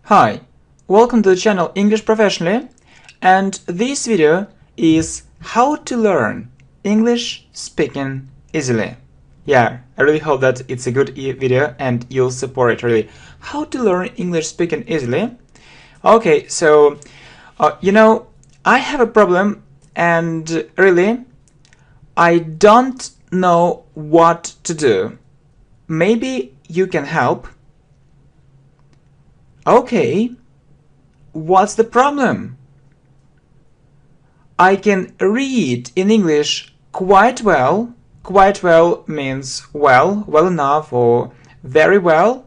Hi, welcome to the channel English Professionally, and this video is how to learn English speaking easily. Yeah, I really hope that it's a good video and you'll support it really. How to learn English speaking easily. Okay, so I have a problem and really I don't know what to do. Maybe you can help. Okay, what's the problem? I can read in English quite well. Quite well means well, well enough, or very well.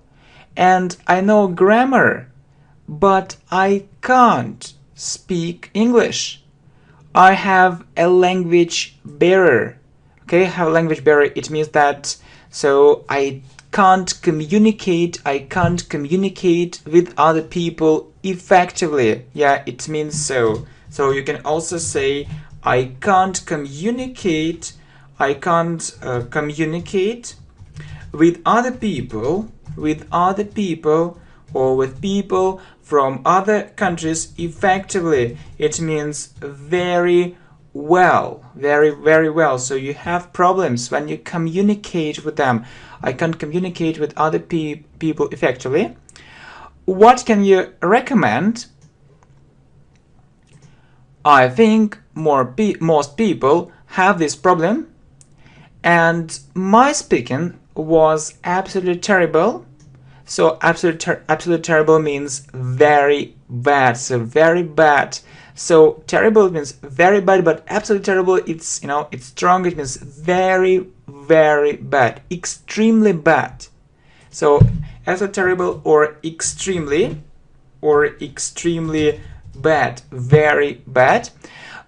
And I know grammar, but I can't speak English. I have a language barrier. Okay, I have a language barrier. It means that I can't communicate with other people effectively. Yeah, it means so. So you can also say I can't communicate with other people or with people from other countries effectively. It means very well, very well. So you have problems when you communicate with them. I can't communicate with other people effectively. What can you recommend? I think most people have this problem, and my speaking was absolutely terrible. So absolutely terrible means very bad. So very bad. So terrible means very bad, but absolutely terrible, it's strong. It means very bad, extremely bad. So absolutely terrible or extremely bad, very bad.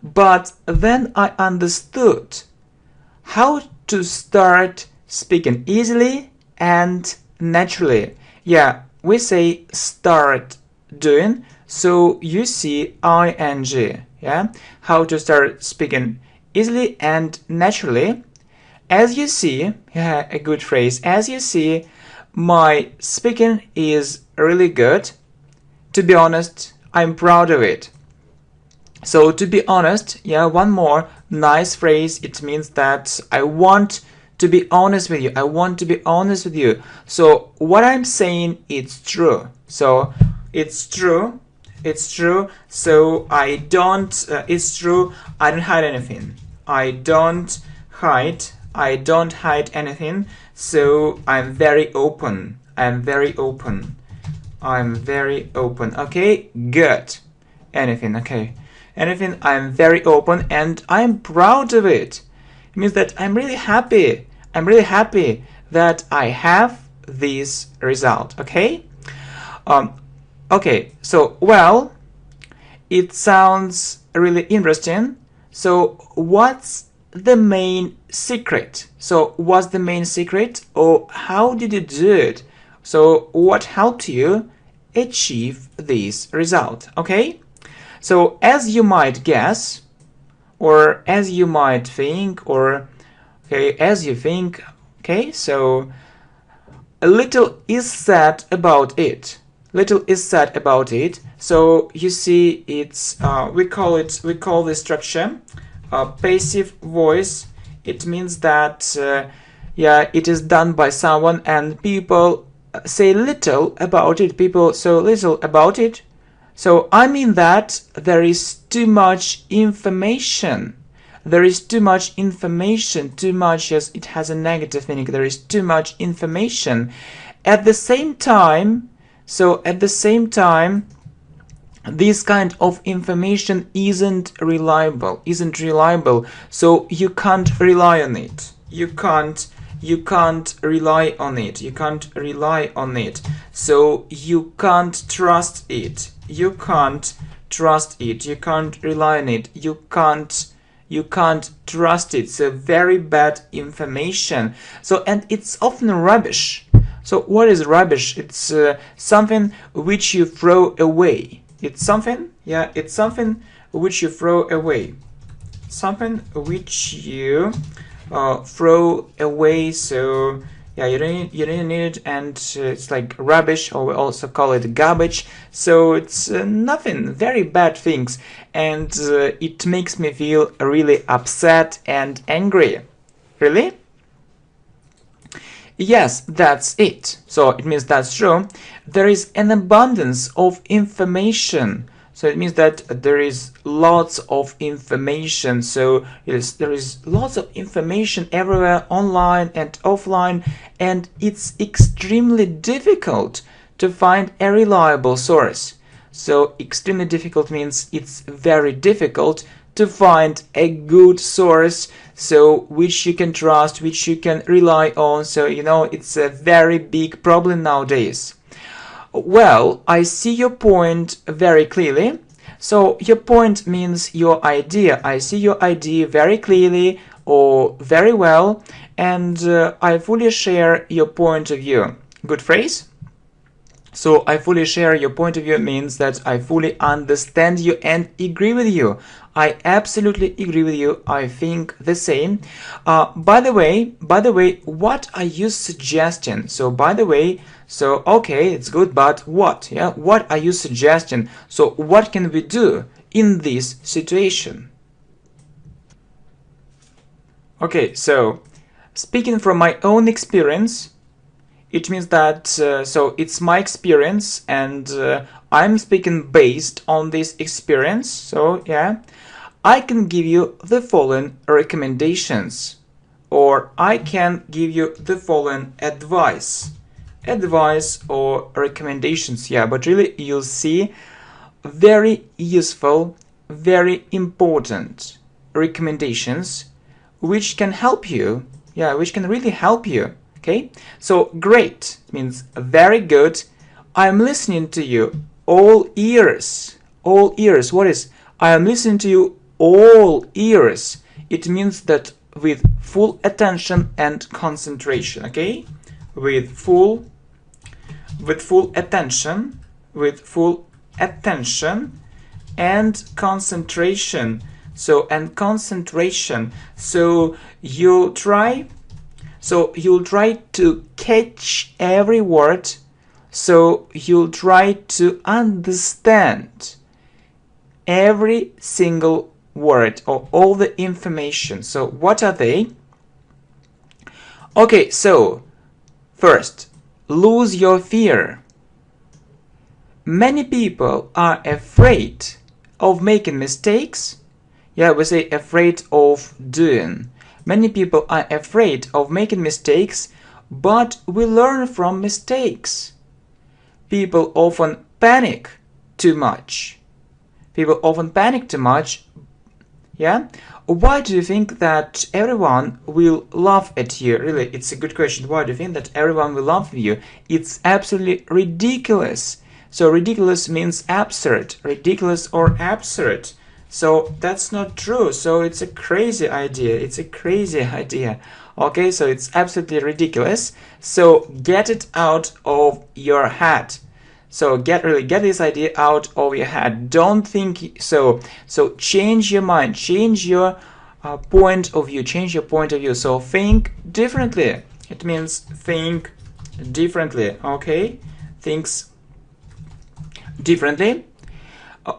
But then I understood how to start speaking easily and naturally. Yeah, we say start doing, so you see ing. Yeah, how to start speaking easily and naturally. As you see, yeah, a good phrase. As you see, my speaking is really good. To be honest, I'm proud of it. So to be honest, yeah, one more nice phrase. It means that I want to be honest with you. I want to be honest with you. So what I'm saying, it's true. So it's true. It's true. So I don't. It's true. I don't hide anything. I don't hide anything. So I'm very open. I'm very open. Okay, good. Anything. Okay. Anything. I'm very open and I'm proud of it. It means that I'm really happy. I'm really happy that I have this result. Okay. Okay. So well, it sounds really interesting. So what's the main secret? So what's the main secret, or how did you do it? So what helped you achieve this result? Okay. So as you might guess, or as you might think, or okay, as you think, okay, so a little is said about it. Little is said about it. So you see, it's we call this structure passive voice. It means that yeah, it is done by someone, and people say little about it. People say little about it. So I mean that there is too much information. There is too much information. Too much, yes, it has a negative meaning. There is too much information. At the same time, this kind of information isn't reliable. So you can't rely on it. You can't rely on it. So you can't trust it. You can't rely on it. You can't trust it. So very bad information. So, and it's often rubbish. So what is rubbish? It's something which you throw away. It's something which you throw away. Something which you throw away. So Yeah, you don't need it, and it's like rubbish, or we also call it garbage. So it's nothing, very bad things, and it makes me feel really upset and angry. Really? Yes, that's it. So it means that's true. There is an abundance of information. So it means that there is lots of information. So there is lots of information everywhere, online and offline, and it's extremely difficult to find a reliable source. So extremely difficult means it's very difficult to find a good source, so which you can trust, which you can rely on. So it's a very big problem nowadays. Well, I see your point very clearly. So your point means your idea. I see your idea very clearly or very well, and I fully share your point of view. Good phrase? So I fully share your point of view means that I fully understand you and agree with you. I absolutely agree with you. I think the same. By the way, what are you suggesting? So by the way, so okay, it's good, but what? Yeah, what are you suggesting? So what can we do in this situation? Okay, so speaking from my own experience, it means that, so it's my experience, and I'm speaking based on this experience. So yeah, I can give you the following recommendations, or I can give you the following advice or recommendations. Yeah, but really you'll see very useful, very important recommendations which can help you. Yeah, which can really help you. Okay, so great means very good. I'm listening to you, all ears. All ears. What is? I am listening to you, all ears. It means that with full attention and concentration. Okay, with full attention, and concentration. So and concentration. So you'll try to catch every word. So you'll try to understand every single word or all the information. So what are they? Okay, so first, lose your fear. Many people are afraid of making mistakes. Yeah, we say afraid of doing. Many people are afraid of making mistakes, but we learn from mistakes. People often panic too much. Yeah? Why do you think that everyone will laugh at you? Really, it's a good question. Why do you think that everyone will laugh at you? It's absolutely ridiculous. So ridiculous means absurd. Ridiculous or absurd. So that's not true. So it's a crazy idea. Okay, so it's absolutely ridiculous. So get it out of your head. So get this idea out of your head. Don't think so. So change your mind. Change your point of view. So think differently. It means think differently. Okay, thinks differently.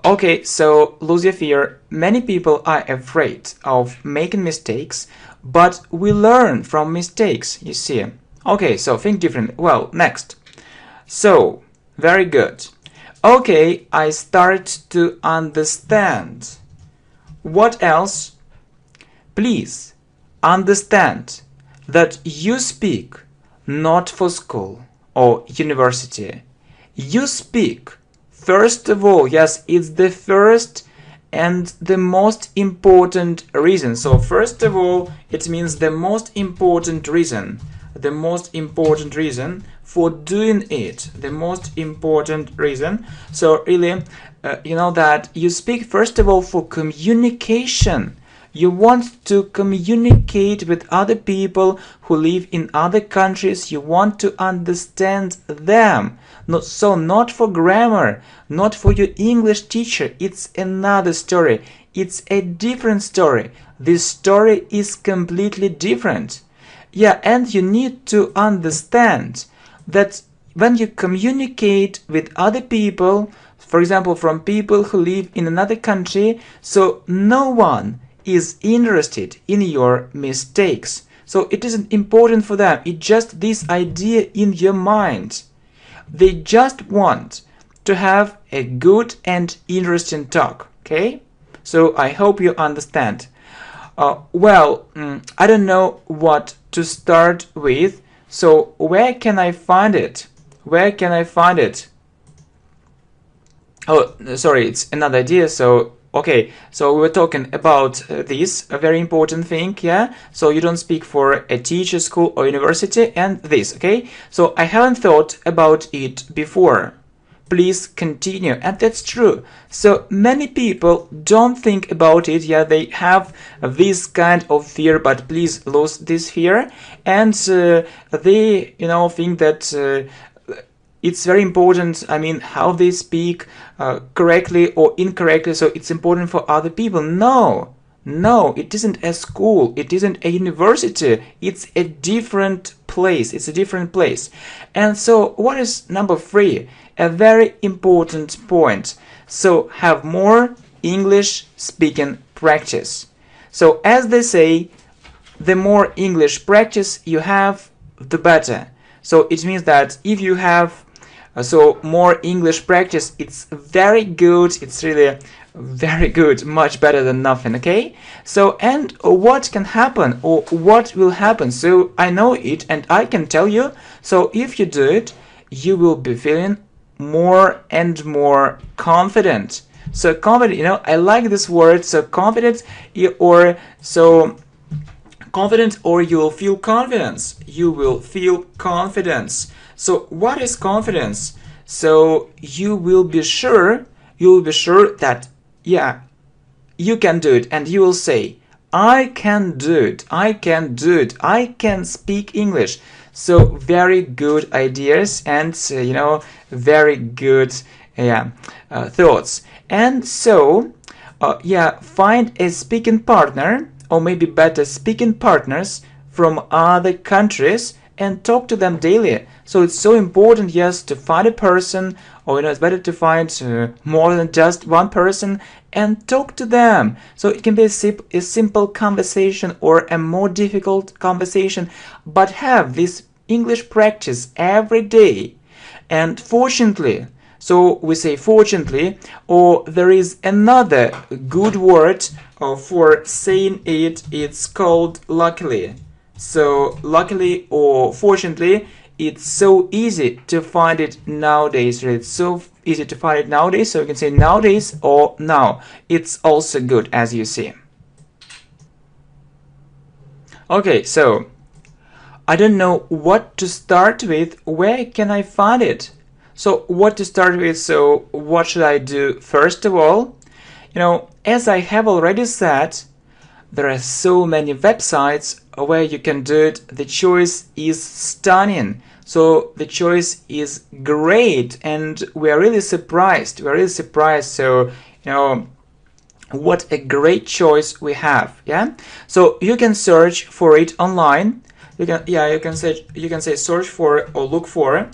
Okay, so lose your fear. Many people are afraid of making mistakes, but we learn from mistakes, you see. Okay, so think differently. Well, next. So, very good. Okay, I start to understand. What else? Please understand that you speak not for school or university. You speak first of all. Yes, it's the first and the most important reason. So first of all, it means the most important reason. The most important reason for doing it. The most important reason. So really, you know that you speak first of all for communication. You want to communicate with other people who live in other countries. You want to understand them. Not for grammar, not for your English teacher. It's another story. It's a different story. This story is completely different. Yeah, and you need to understand that when you communicate with other people, for example, from people who live in another country, so no one is interested in your mistakes. So it isn't important for them. It's just this idea in your mind. They just want to have a good and interesting talk. Okay? So I hope you understand. I don't know what to start with. So where can I find it? Where can I find it? Oh, sorry, it's another idea. So, okay, so we were talking about this, a very important thing, yeah? So you don't speak for a teacher, school, or university, and this, okay? So I haven't thought about it before. Please continue. And that's true. So many people don't think about it. Yeah, they have this kind of fear, but please lose this fear. And they, think that it's very important, how they speak correctly or incorrectly, so it's important for other people. No, it isn't a school, it isn't a university, it's a different place, And so what is number 3? A very important point. So have more English speaking practice. So as they say, the more English practice you have, the better. So it means that if you have more English practice, it's very good. It's really very good, much better than nothing, okay? So, and what can happen or what will happen? So I know it and I can tell you. So if you do it, you will be feeling more and more confident. So confident, I like this word. So confident or so confident, or you will feel confidence. You will feel confidence. So what is confidence? So you will be sure that, yeah, you can do it, and you will say, I can do it, I can do it, I can speak English. So very good ideas and, very good thoughts. And so, find a speaking partner, or maybe better, speaking partners from other countries and talk to them daily. So it's so important, yes, to find a person, or it's better to find more than just one person and talk to them. So it can be a simple conversation or a more difficult conversation, but have this English practice every day. And fortunately, so we say fortunately, or there is another good word for saying it, it's called luckily. So luckily or fortunately, it's so easy to find it nowadays. It's so easy to find it nowadays, so you can say nowadays or now. It's also good, as you see. Okay, so I don't know what to start with. Where can I find it? So what to start with? So what should I do? First of all, as I have already said, there are so many websites where you can do it. The choice is stunning. So the choice is great, and we are really surprised. So, what a great choice we have. Yeah. So you can search for it online. You can say search for or look for.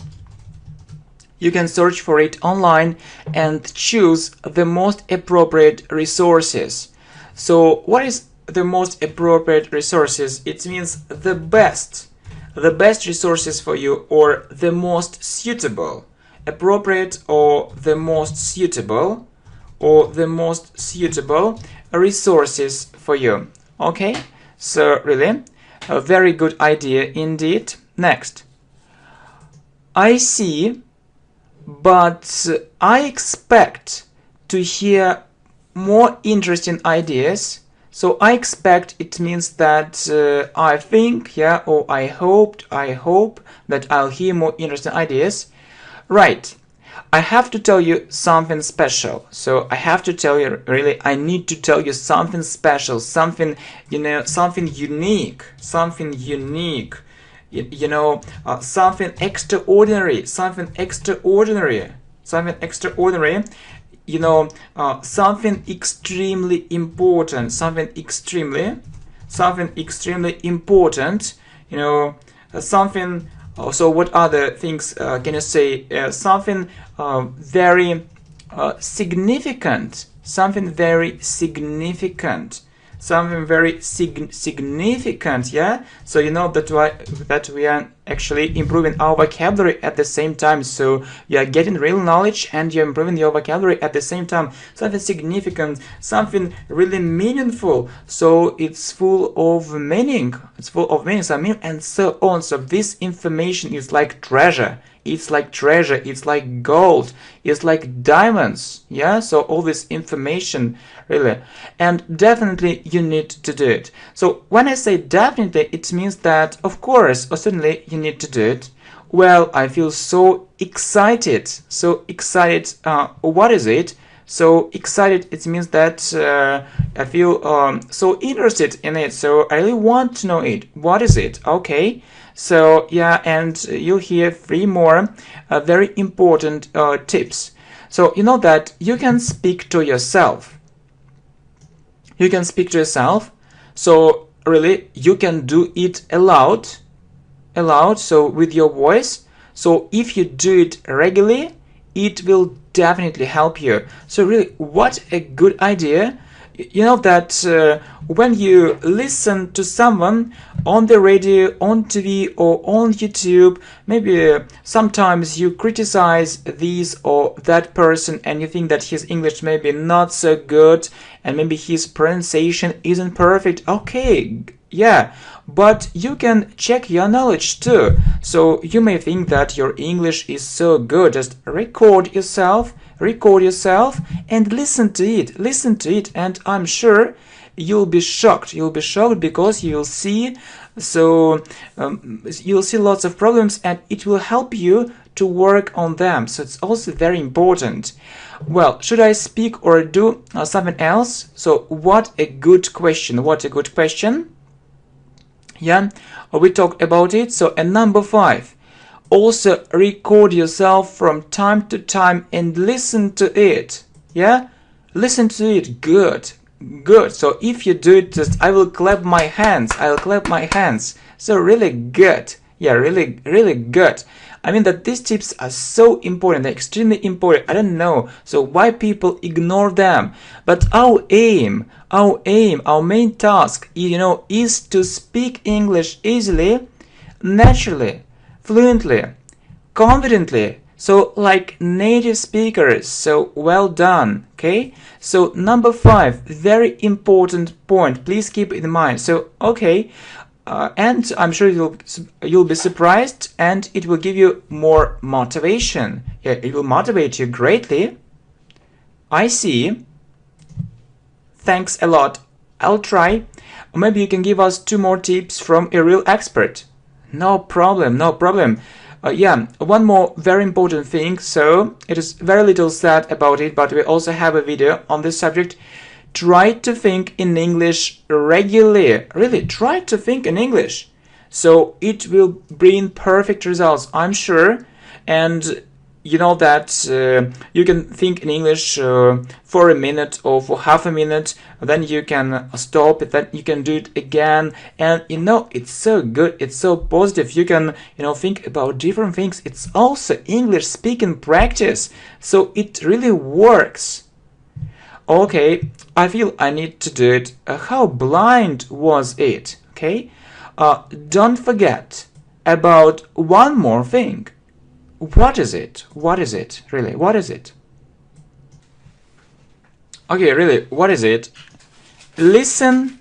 You can search for it online and choose the most appropriate resources. So what is the most appropriate resources? It means the best resources for you, or the most suitable. Appropriate or the most suitable, resources for you. Okay, so really a very good idea indeed. Next, I see, but I expect to hear more interesting ideas. So I expect, it means that I think, or I hope that I'll hear more interesting ideas. Right. I have to tell you something special. So I have to tell you, really, I need to tell you something special, something, something unique, something extraordinary, something something extremely important, something extremely important, something. So what other things can you say? Something very significant. Something very significant. Something very significant, yeah. So that we are actually improving our vocabulary at the same time. So you are getting real knowledge and you're improving your vocabulary at the same time. Something significant, something really meaningful. So it's full of meaning. It's full of meanings, and so on. So this information is like treasure. It's like treasure, it's like gold, it's like diamonds, yeah? So all this information, really. And definitely you need to do it. So when I say definitely, it means that, of course, or certainly you need to do it. Well, I feel so excited, so excited. What is it? So excited, it means that I feel so interested in it, so I really want to know it. What is it? Okay. So yeah, and you'll hear 3 more very important tips. So you know that you can speak to yourself. You can speak to yourself. So really, you can do it aloud, so with your voice. So if you do it regularly, it will definitely help you. So really, what a good idea. You know that when you listen to someone on the radio, on TV, or on YouTube, maybe sometimes you criticize this or that person and you think that his English may be not so good and maybe his pronunciation isn't perfect. Okay, yeah, but you can check your knowledge too. So you may think that your English is so good. Just record yourself and listen to it, and I'm sure you'll be shocked because you'll see lots of problems and it will help you to work on them. So it's also very important. Well, should I speak or do something else? So what a good question, yeah, we talked about it. So and number 5, also record yourself from time to time and listen to it. Yeah, listen to it. Good. So if you do it, just I will clap my hands. So really good. Yeah, really good. I mean that these tips are so important. They're extremely important. I don't know so why people ignore them. But our main task, is to speak English easily, naturally, fluently, confidently, so like native speakers. So well done. Okay, so number 5, very important point, please keep it in mind. So okay, and I'm sure you'll be surprised and it will give you more motivation. Yeah, it will motivate you greatly. I see. Thanks a lot. I'll try. Or maybe you can give us 2 more tips from a real expert. No problem. Yeah, one more very important thing. So it is very little said about it, but we also have a video on this subject. Try to think in English regularly. Really, try to think in English. So it will bring perfect results, I'm sure. And you know that you can think in English for a minute or for half a minute, then you can stop it, then you can do it again, and it's so good, it's so positive. You can think about different things. It's also English speaking practice, so it really works. Okay, I feel I need to do it. How blind was it? Okay, don't forget about one more thing. What is it? Really, what is it? Okay, really, what is it? Listen,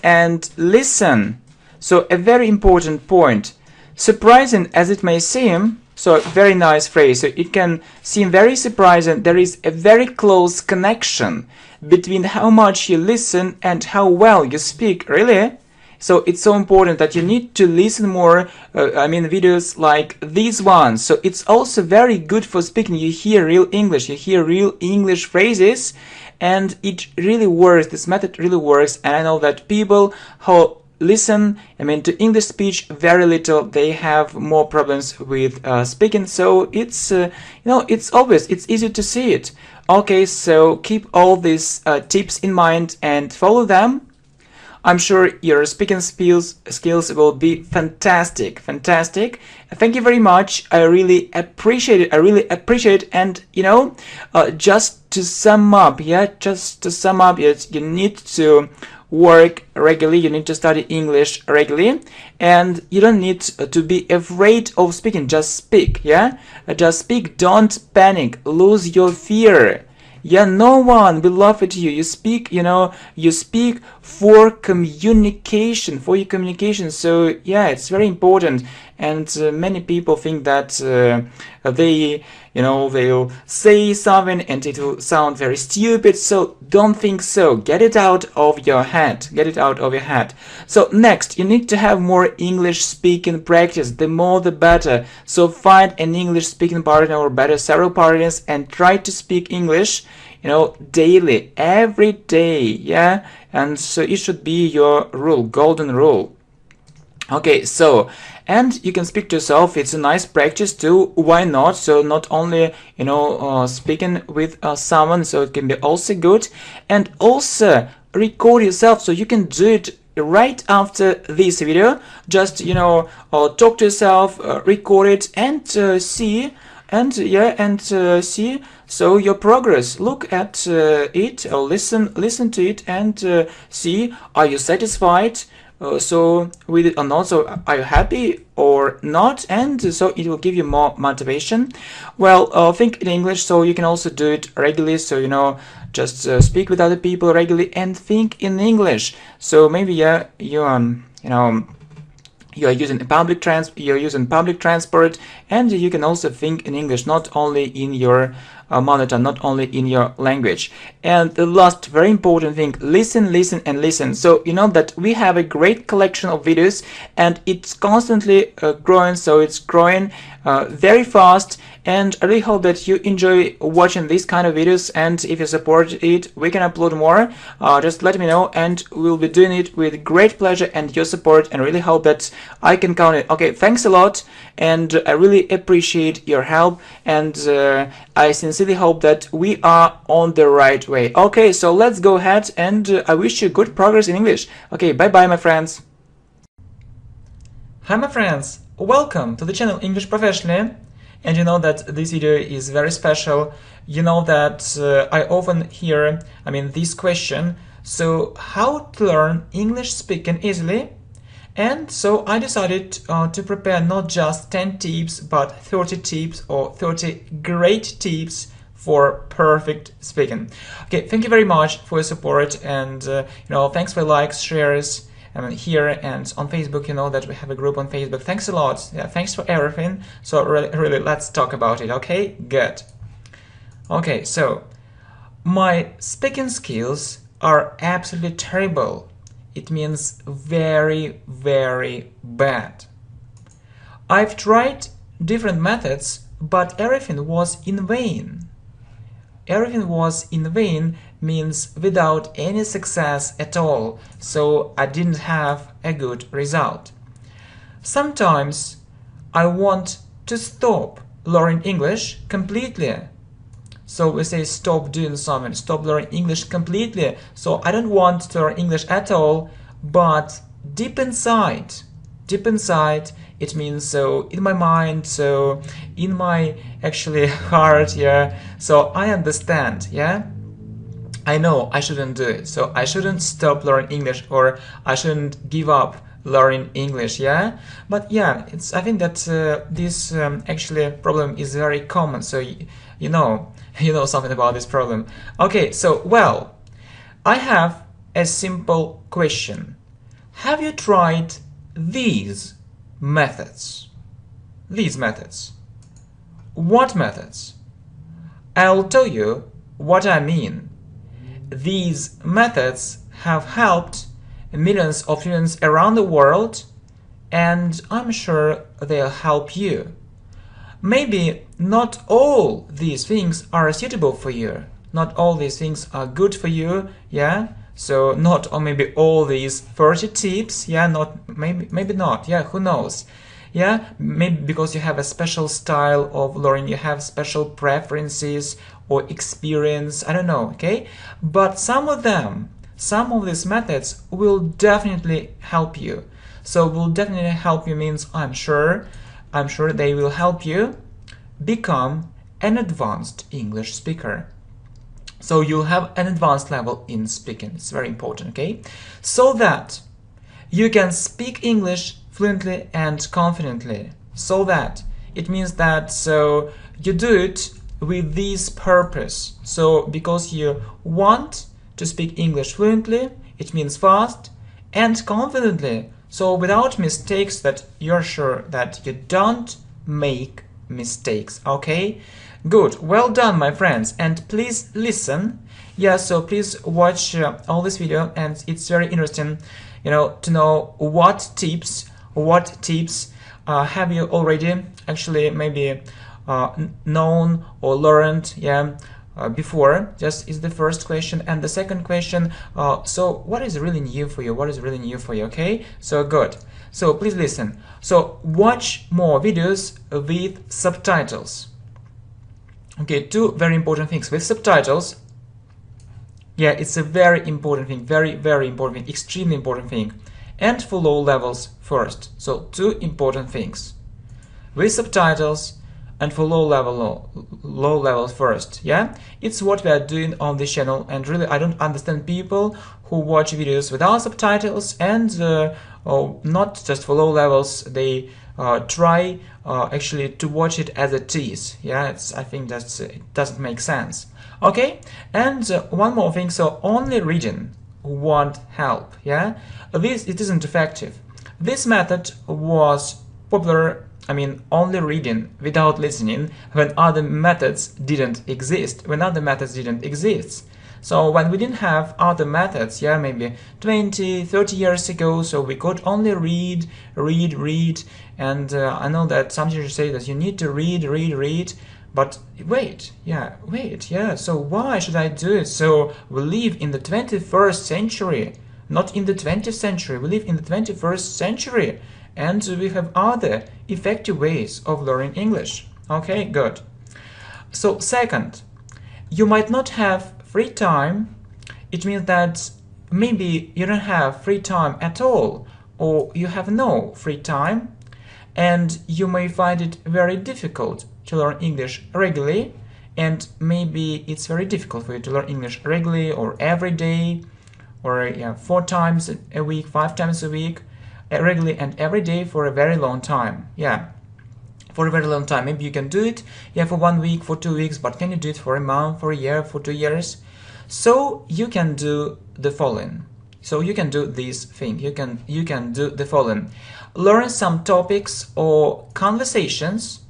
and listen. So a very important point. Surprising as it may seem, so very nice phrase. So it can seem very surprising. There is a very close connection between how much you listen and how well you speak, really. So it's so important that you need to listen more. Videos like these ones. So it's also very good for speaking. You hear real English, you hear real English phrases, and it really works. This method really works. And I know that people who listen, to English speech very little, they have more problems with speaking. So it's, it's obvious. It's easy to see it. Okay, so keep all these tips in mind and follow them. I'm sure your speaking skills will be fantastic. Thank you very much. I really appreciate it. And just to sum up, yes, you need to work regularly, you need to study English regularly, and you don't need to be afraid of speaking. Just speak, yeah? Just speak, don't panic, lose your fear. Yeah, no one will laugh at you. You speak, you speak for communication, So yeah, it's very important. And many people think that they'll say something and it will sound very stupid. So don't think so. Get it out of your head. So next, you need to have more English speaking practice. The more the better. So find an English speaking partner, or better several partners, and try to speak English daily, every day, yeah? And so it should be your rule, golden rule. Okay, so, and you can speak to yourself. It's a nice practice too. Why not? So not only, speaking with someone, so it can be also good. And also record yourself, so you can do it right after this video. Just, talk to yourself, record it, and see. See so your progress. Look at it, or listen to it, and see, are you satisfied so with it or not? So are you happy or not? And so it will give you more motivation. Well, think in English, so you can also do it regularly. So just speak with other people regularly and think in English. So maybe you're using public transport, and you can also think in English, not only in your mother tongue, not only in your language. And the last very important thing, listen. So that we have a great collection of videos, and it's constantly growing. So it's growing very fast, and I really hope that you enjoy watching these kind of videos. And if you support it, we can upload more. Just let me know, and we'll be doing it with great pleasure and your support, and really hope that I can count it. Okay, thanks a lot, and I really appreciate your help, and I sincerely hope that we are on the right way. Okay, so let's go ahead, and I wish you good progress in English. Okay, bye-bye, my friends. Hi, my friends. Welcome to the channel English Professionally. And you know that this video is very special. You know that I often hear, this question: so how to learn English speaking easily? And so I decided to prepare not just 10 tips, but 30 tips, or 30 great tips for perfect speaking. Okay, thank you very much for your support, and thanks for likes, shares, here and on Facebook. You know that we have a group on Facebook. Thanks a lot. Yeah, thanks for everything. So really, let's talk about it. Okay, good. Okay, so my speaking skills are absolutely terrible. It means very, very bad. I've tried different methods, but everything was in vain. Everything was in vain means without any success at all, so I didn't have a good result. Sometimes I want to stop learning English completely. So we say stop doing something, stop learning English completely. So I don't want to learn English at all, but deep inside, it means so in my mind, so in my actually heart, yeah. So I understand, yeah. I know I shouldn't do it, so I shouldn't stop learning English, or I shouldn't give up learning English, yeah. But yeah, I think that this actually problem is very common. So you know something about this problem. Okay, so well, I have a simple question. Have you tried these methods? What methods? I'll tell you what I mean. These methods have helped millions of students around the world, and I'm sure they'll help you. Maybe not all these things are suitable for you. Not all these things are good for you, yeah? So not, or maybe all these 30 tips, yeah, maybe not, yeah, who knows? Yeah, maybe because you have a special style of learning, you have special preferences or experience, I don't know, okay? But some of them some of these methods will definitely help you. So will definitely help you means I'm sure they will help you become an advanced English speaker. So you'll have an advanced level in speaking. It's very important, okay? So that you can speak English fluently and confidently. So that it means that so you do it with this purpose. So because you want to speak English fluently, it means fast and confidently. So without mistakes, that you're sure that you don't make mistakes, okay? Good, well done, my friends, and please listen. Yeah, so please watch all this video, and it's very interesting, you know, to know what tips have you already actually maybe known or learned, yeah, before. Just is the first question, and the second question, so what is really new for you? What is really new for you? Okay, so good. So please listen. So watch more videos with subtitles. Okay, two very important things with subtitles. Yeah, it's a very important thing, very important thing, extremely important thing. And for low levels first. So two important things with subtitles and for low levels first. Yeah, it's what we are doing on this channel, and really I don't understand people who watch videos without subtitles and not just for low levels. They try actually to watch it as it is. Yeah, I think that's it doesn't make sense. Okay, and one more thing. So only reading won't help. Yeah, it isn't effective. This method was popular, I mean, only reading without listening when other methods didn't exist. So when we didn't have other methods, yeah, maybe 20, 30 years ago, so we could only read, and I know that some teachers say that you need to read, but wait, yeah, so why should I do it? So we live in the 21st century, not in the 20th century, we live in the 21st century, and we have other effective ways of learning English. Okay, good. So second, you might not have free time. It means that maybe you don't have free time at all, or you have no free time, and you may find it very difficult to learn English regularly, and maybe it's very difficult for you to learn English regularly or every day, or 4 times a week, 5 times a week, regularly and every day for a very long time. Yeah, for a very long time. Maybe you can do it, yeah, for 1 week, for 2 weeks, but can you do it for a month, for a year, for 2 years? So you can do the following. So you can do this thing. You can do the following. Learn some topics or conversations.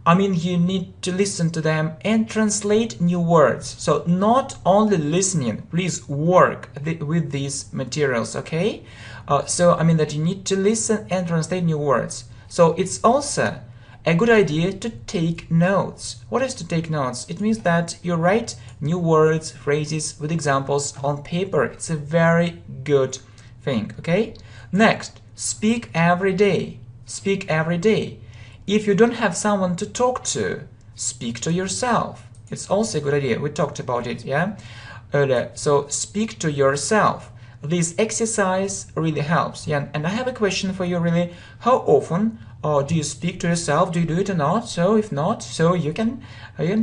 I mean, you need to listen to them and translate new words. So not only listening, please work with these materials, okay? So I mean that you need to listen and translate new words. So it's also a good idea to take notes. What is to take notes? It means that you write new words, phrases with examples on paper. It's a very good thing, okay? Next, speak every day. Speak every day. If you don't have someone to talk to, speak to yourself. It's also a good idea. We talked about it, yeah, earlier. So speak to yourself. This exercise really helps. Yeah, and I have a question for you, really. How often do you speak to yourself? Do you do it or not? So if not, so you can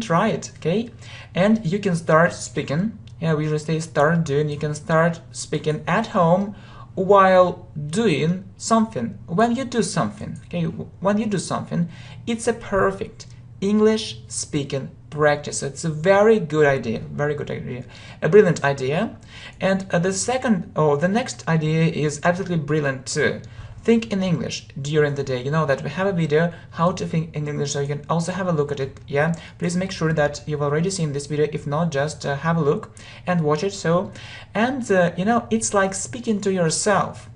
try it, okay? And you can start speaking. Yeah, we usually say start doing. You can start speaking at home while doing something. When you do something, okay? When you do something, it's a perfect English speaking practice. It's a very good idea, a brilliant idea. And the next idea is absolutely brilliant too. Think in English during the day. You know that we have a video how to think in English, so you can also have a look at it. Yeah, please make sure that you've already seen this video. If not, just have a look and watch it. So, and you know, it's like speaking to yourself.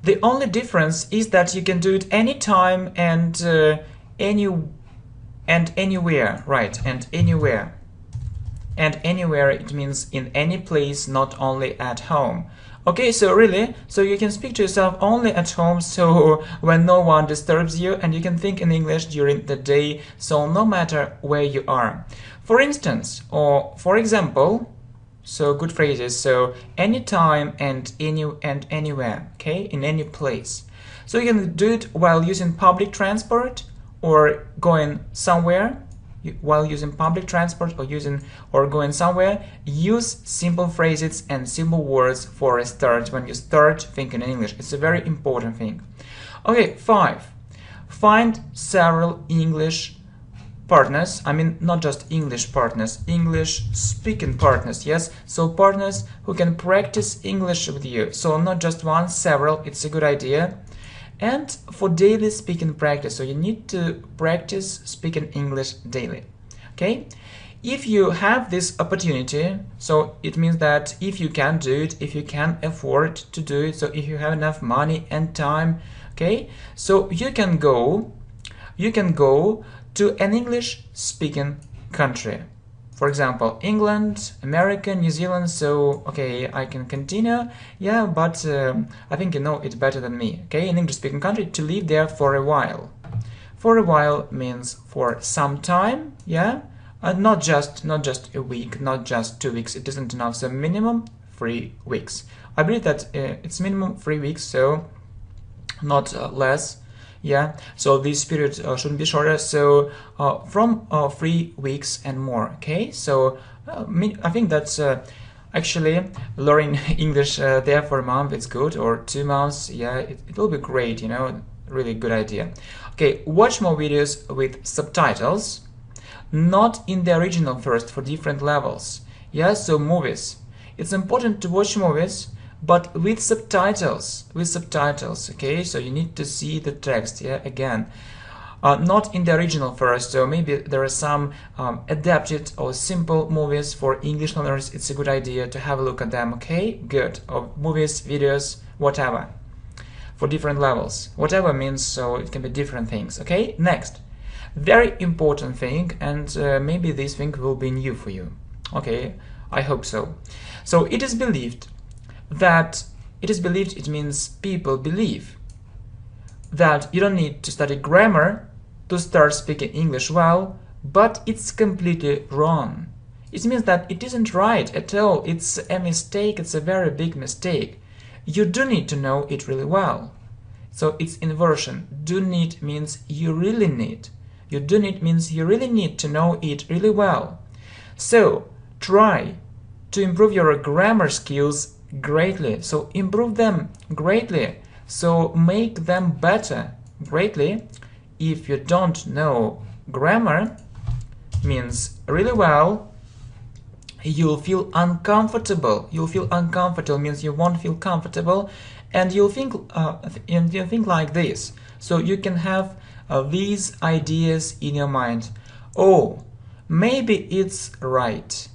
The only difference is that you can do it anytime and anywhere, right? And anywhere. And anywhere, it means in any place, not only at home. Okay, so really, so you can speak to yourself only at home, so when no one disturbs you, and you can think in English during the day, so no matter where you are. For instance, or for example, so good phrases, so anytime and anywhere, okay, in any place. So you can do it while using public transport or going somewhere. While using public transport or going somewhere, use simple phrases and simple words for a start when you start thinking in English. It's a very important thing. Okay, 5. Find several English partners. I mean, not just English partners, English speaking partners, yes? So partners who can practice English with you. So not just one, several, it's a good idea. And for daily speaking practice, so you need to practice speaking English daily, okay? If you have this opportunity, so it means that if you can do it, if you can afford to do it, so if you have enough money and time, okay, so you can go to an English speaking country. For example, England, America, New Zealand, so, okay, I can continue, yeah, but I think you know it better than me, okay, an English-speaking country, to live there for a while. For a while means for some time, yeah, not just a week, not just 2 weeks, it isn't enough, so minimum 3 weeks. I believe that it's minimum 3 weeks, so not less. Yeah, so this period shouldn't be shorter, so from 3 weeks and more, okay? So I think that's actually learning English there for a month, it's good, or 2 months, yeah, it will be great, you know, really good idea. Okay, watch more videos with subtitles, not in the original first, for different levels. Yeah, so movies. It's important to watch movies, but with subtitles, okay, so you need to see the text, yeah, again, not in the original first, so maybe there are some adapted or simple movies for English learners. It's a good idea to have a look at them, okay, good, or movies, videos, whatever, for different levels, whatever means, so it can be different things, okay. Next, very important thing, and maybe this thing will be new for you, okay, I hope so. So it is believed, it means people believe that you don't need to study grammar to start speaking English well, but it's completely wrong. It means that it isn't right at all, it's a mistake, it's a very big mistake. You do need to know it really well. So it's inversion. Do need means you really need. You do need means you really need to know it really well. So try to improve your grammar skills greatly. So improve them greatly. So make them better greatly. If you don't know grammar, means really well, you'll feel uncomfortable. You'll feel uncomfortable means you won't feel comfortable, and you'll think like this. So you can have these ideas in your mind. Oh, maybe it's right.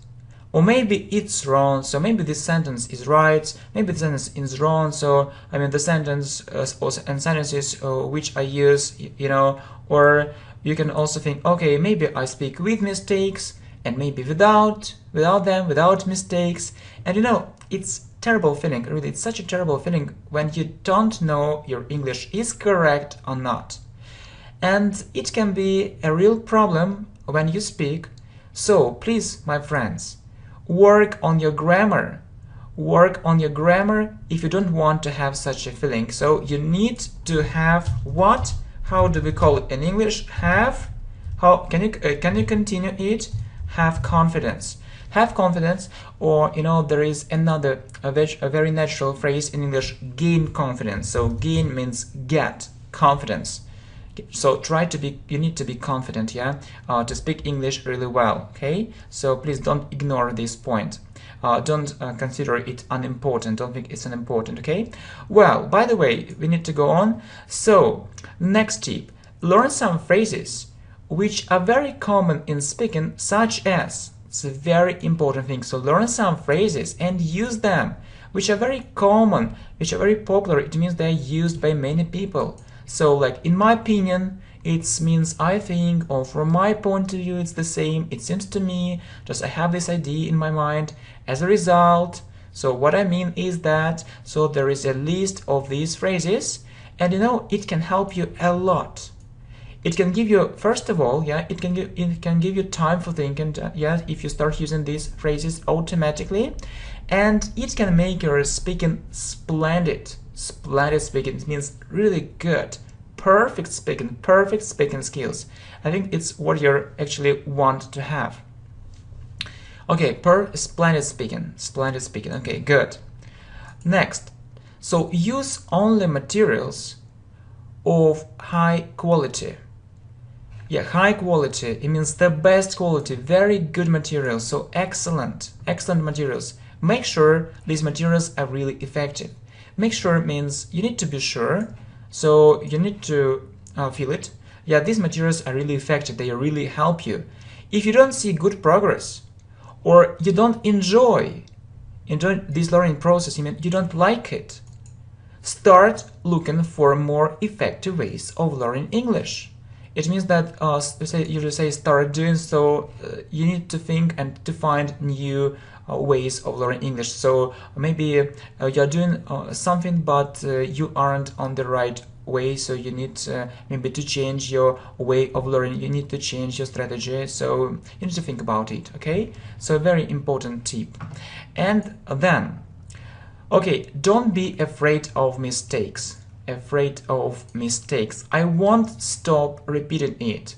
Or maybe it's wrong, so maybe this sentence is right, maybe the sentence is wrong, so I mean the sentence and sentences which I use, you know, or you can also think, okay, maybe I speak with mistakes, and maybe without mistakes, and you know, it's terrible feeling, really, it's such a terrible feeling when you don't know your English is correct or not. And it can be a real problem when you speak, so please, my friends, work on your grammar. Work on your grammar if you don't want to have such a feeling. So you need to have what? How do we call it in English? Have? How can you continue it? Have confidence. Have confidence, or you know, there is another a very natural phrase in English, gain confidence. So gain means get confidence. So you need to be confident, yeah, to speak English really well, okay? So please don't ignore this point. Don't consider it unimportant, don't think it's unimportant, okay? Well, by the way, we need to go on. So, next tip, learn some phrases which are very common in speaking, such as, it's a very important thing, so learn some phrases and use them, which are very common, which are very popular. It means they're used by many people. So, like, in my opinion, it means I think, or from my point of view, it's the same, it seems to me, just I have this idea in my mind, as a result, So what I mean is that, so there is a list of these phrases, and you know, it can help you a lot. It can give you, first of all, yeah, it can give you time for thinking, yeah, if you start using these phrases automatically, and it can make your speaking splendid. Splendid speaking, it means really good, perfect speaking skills. I think it's what you actually want to have. Okay, splendid speaking, okay, good. Next, so use only materials of high quality. Yeah, high quality, it means the best quality, very good materials, so excellent materials. Make sure these materials are really effective. Make sure means you need to be sure, so you need to feel it. Yeah, these materials are really effective, they really help you. If you don't see good progress, or you don't enjoy this learning process, you don't like it, start looking for more effective ways of learning English. It means that you just say start doing so. You need to think and to find new ways of learning English. So maybe you're doing something, but you aren't on the right way. So you need maybe to change your way of learning. You need to change your strategy. So you need to think about it. Okay. So a very important tip. And then, okay, don't be afraid of mistakes. I won't stop repeating it.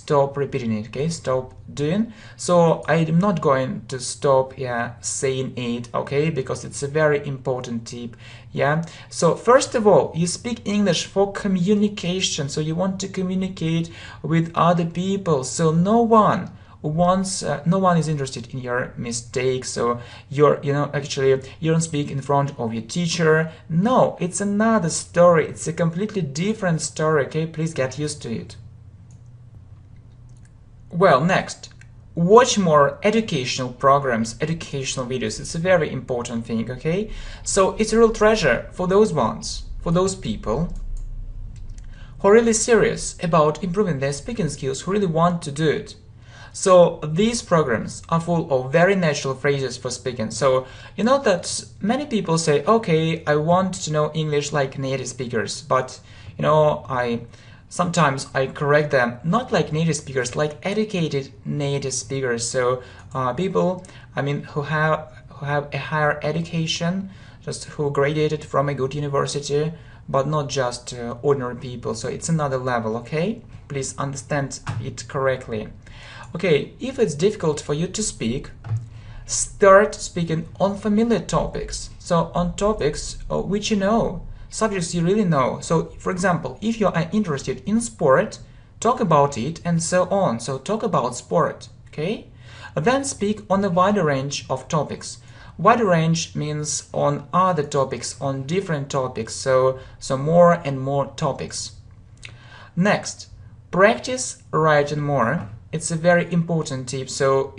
Okay, stop doing. So I'm not going to stop saying it, okay, because it's a very important tip. Yeah, so first of all, you speak English for communication, so you want to communicate with other people, so no one is interested in your mistakes. So you don't speak in front of your teacher. No, it's another story, it's a completely different story. Okay, please get used to it. Well, next, watch more educational programs, educational videos. It's a very important thing. Okay, so it's a real treasure for those people who are really serious about improving their speaking skills, who really want to do it. So these programs are full of very natural phrases for speaking. So you know that many people say, okay, I want to know English like native speakers, but you know, sometimes I correct them, not like native speakers, like educated native speakers. So people, who have a higher education, just who graduated from a good university, but not just ordinary people. So it's another level. Okay, please understand it correctly. Okay, if it's difficult for you to speak, start speaking on familiar topics. So on topics which you know, subjects you really know. So for example, if you are interested in sport, talk about it and so on. So talk about sport, okay? Then speak on a wider range of topics. Wider range means on other topics, on different topics, so more and more topics. Next, practice writing more. It's a very important tip. So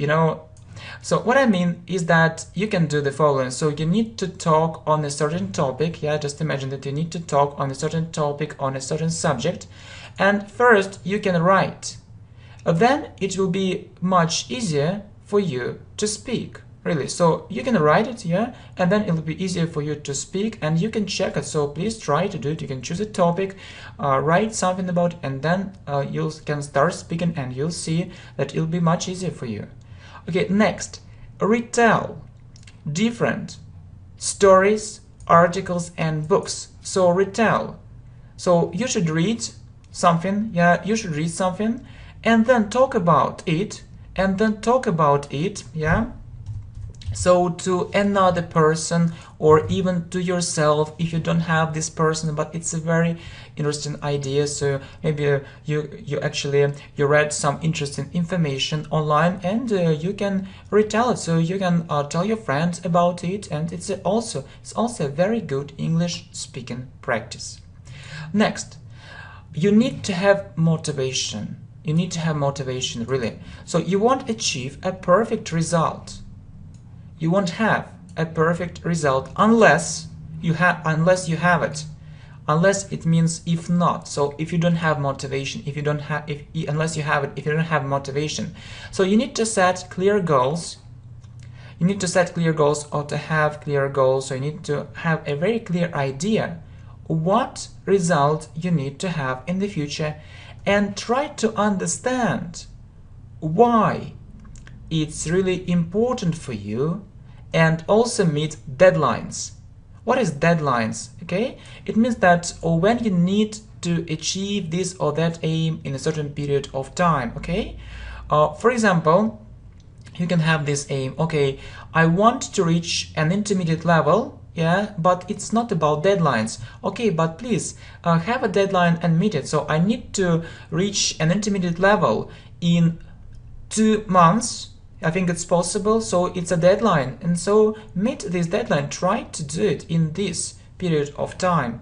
so what I mean is that you can do the following. So you need to talk on a certain topic. Yeah, just imagine that you need to talk on a certain topic, on a certain subject, and first you can write. Then it will be much easier for you to speak. Really, so you can write it, yeah, and then it'll be easier for you to speak, and you can check it. So please try to do it. You can choose a topic, write something about it, and then you can start speaking, and you'll see that it'll be much easier for you. Okay, next, retell different stories, articles, and books. So retell. So you should read something, yeah, and then talk about it, yeah. So to another person, or even to yourself if you don't have this person, but it's a very interesting idea. So maybe you read some interesting information online, and you can retell it. So you can tell your friends about it, and it's also a very good English speaking practice. Next, you need to have motivation. Really. So you won't achieve a perfect result. You won't have a perfect result unless you have it. Unless it means if not. So if you don't have motivation, unless you have it, if you don't have motivation. So you need to set clear goals. you need to set clear goals or to have clear goals. So you need to have a very clear idea what result you need to have in the future, and try to understand why it's really important for you, and also meet deadlines. What is deadlines? Okay, it means that when you need to achieve this or that aim in a certain period of time. Okay, for example, you can have this aim. Okay, I want to reach an intermediate level. Yeah, but it's not about deadlines. Okay, but please have a deadline and meet it. So I need to reach an intermediate level in 2 months. I think it's possible, so it's a deadline, and so meet this deadline. Try to do it in this period of time.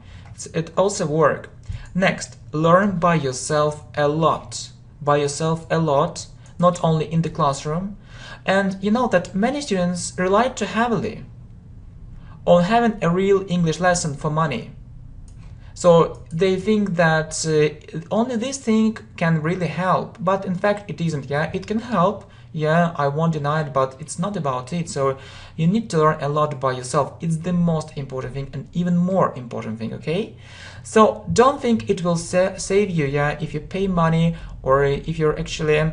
It also works. Next, learn by yourself a lot. By yourself a lot, not only in the classroom. And you know that many students rely too heavily on having a real English lesson for money. So they think that only this thing can really help, but in fact it isn't. Yeah, it can help. Yeah, I won't deny it, but it's not about it. So you need to learn a lot by yourself. It's the most important thing, and even more important thing. Okay, so don't think it will save you. Yeah, if you pay money, or if you're actually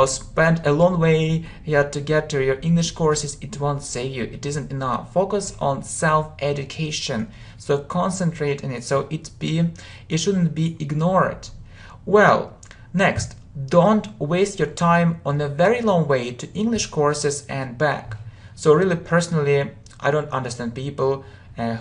spend a long way to get to your English courses, it won't save you. It isn't enough. Focus on self-education. So concentrate on it. So it shouldn't be ignored. Well, next, don't waste your time on a very long way to English courses and back. So really, personally, I don't understand people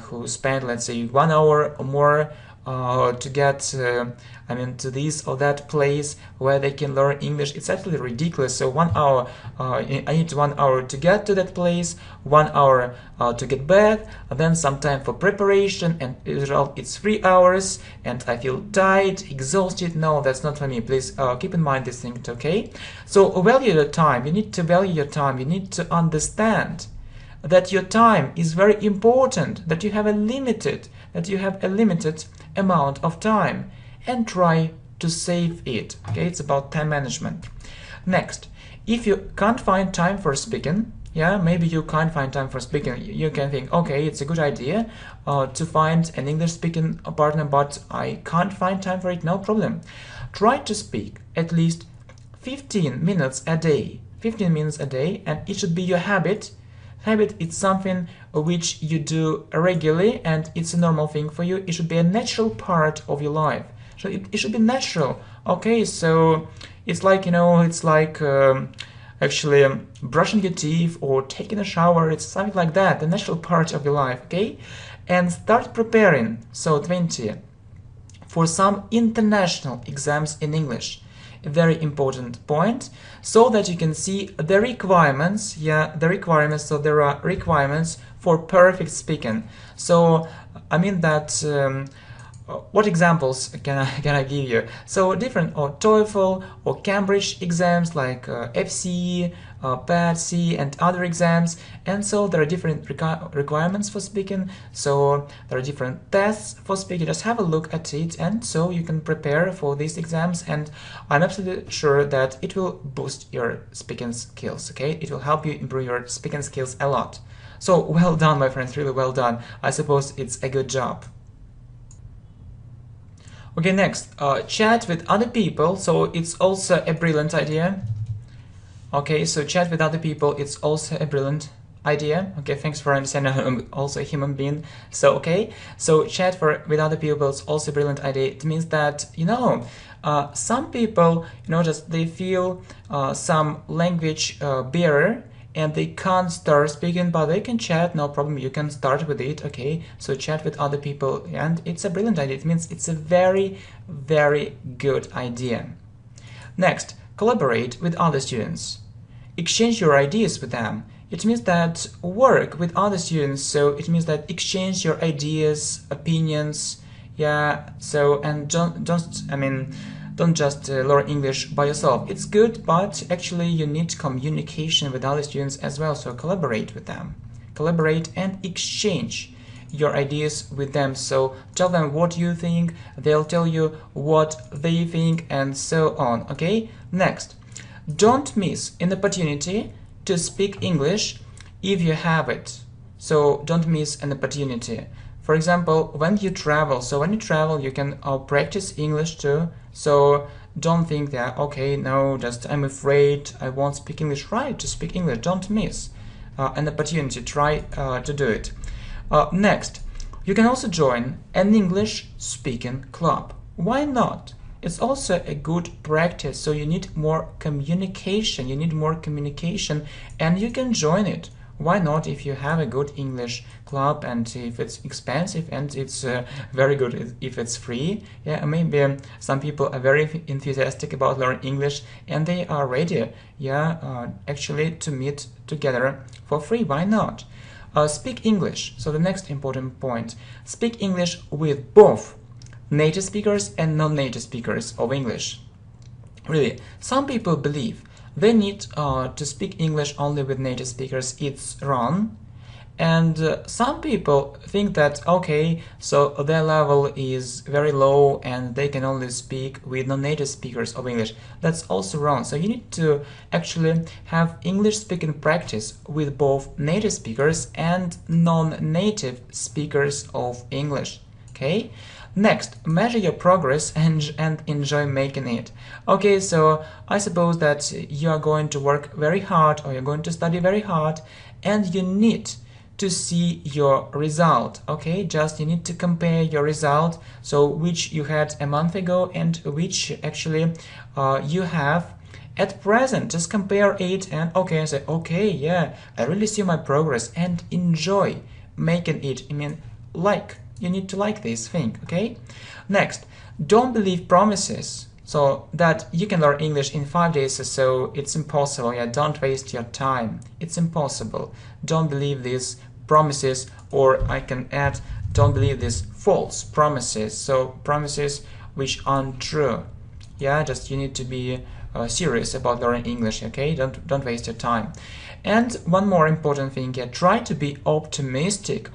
who spend, let's say, 1 hour or more to get to this or that place where they can learn English. It's absolutely ridiculous. So 1 hour, I need 1 hour to get to that place, 1 hour to get back, and then some time for preparation, and it's 3 hours, and I feel tired, exhausted. No, that's not for me. Please keep in mind this thing. Okay, so value your time. You need to value your time. You need to understand that your time is very important, that you have a limited amount of time, and try to save it. Okay, it's about time management. Next, if you can't find time for speaking, maybe you can't find time for speaking, you can think, okay, it's a good idea to find an English speaking partner, but I can't find time for it. No problem. Try to speak at least 15 minutes a day. 15 minutes a day, and it should be your habit. Habit is something which you do regularly, and it's a normal thing for you. It should be a natural part of your life. So it should be natural. Okay, so it's like, actually brushing your teeth or taking a shower. It's something like that, the natural part of your life. Okay, and start preparing. So 20 for some international exams in English. A very important point, so that you can see the requirements. So there are requirements for perfect speaking. So I mean that what examples can I give you? So different TOEFL or Cambridge exams like FCE, PAT-C, and other exams. And so there are different requirements for speaking. So there are different tests for speaking. Just have a look at it, and so you can prepare for these exams. And I'm absolutely sure that it will boost your speaking skills. Okay, it will help you improve your speaking skills a lot. So well done, my friends. Really well done. I suppose it's a good job. Okay, next, chat with other people. So it's also a brilliant idea. Okay, so chat with other people, it's also a brilliant idea. Okay, thanks for understanding. I'm also a human being. So, okay, so chat with other people is also a brilliant idea. It means that, some people, just they feel some language barrier, and they can't start speaking, but they can chat, no problem. You can start with it. Okay, so chat with other people, and it's a brilliant idea. It means it's a very, very good idea. Next, collaborate with other students. Exchange your ideas with them. It means that work with other students. So it means that exchange your ideas, opinions. So, and don't just learn English by yourself. It's good, but actually you need communication with other students as well. So collaborate with them. Collaborate and exchange your ideas with them. So tell them what you think, they'll tell you what they think, and so on. Okay, next, don't miss an opportunity to speak English if you have it. So don't miss an opportunity. For example, when you travel, you can practice English too. So don't think that, okay, no, just I'm afraid I won't speak English. Right, to speak English, don't miss an opportunity. Try to do it. Next, you can also join an English speaking club. Why not? It's also a good practice, so you need more communication, and you can join it. Why not if you have a good English club, and if it's expensive and it's very good if it's free? Yeah, maybe some people are very enthusiastic about learning English and they are ready, actually to meet together for free. Why not? Speak English. So the next important point, speak English with both native speakers and non-native speakers of English. Really, some people believe they need to speak English only with native speakers. It's wrong. And some people think that, okay, so their level is very low and they can only speak with non-native speakers of English. That's also wrong. So you need to actually have English speaking practice with both native speakers and non-native speakers of English. Okay? Next, measure your progress and enjoy making it. Okay, so I suppose that you are going to work very hard or you're going to study very hard and you need to see your result. Okay, just you need to compare your result, so which you had a month ago and which actually you have at present. Just compare it and okay, say, okay, yeah, I really see my progress and enjoy making it. I mean, you need to like this thing, okay? Next, don't believe promises. So that you can learn English in 5 days or so, it's impossible. Yeah, don't waste your time. It's impossible. Don't believe these promises, or I can add, don't believe these false promises. So promises which aren't true. Yeah, just you need to be serious about learning English, okay? Don't waste your time. And one more important thing, yeah, try to be optimistic,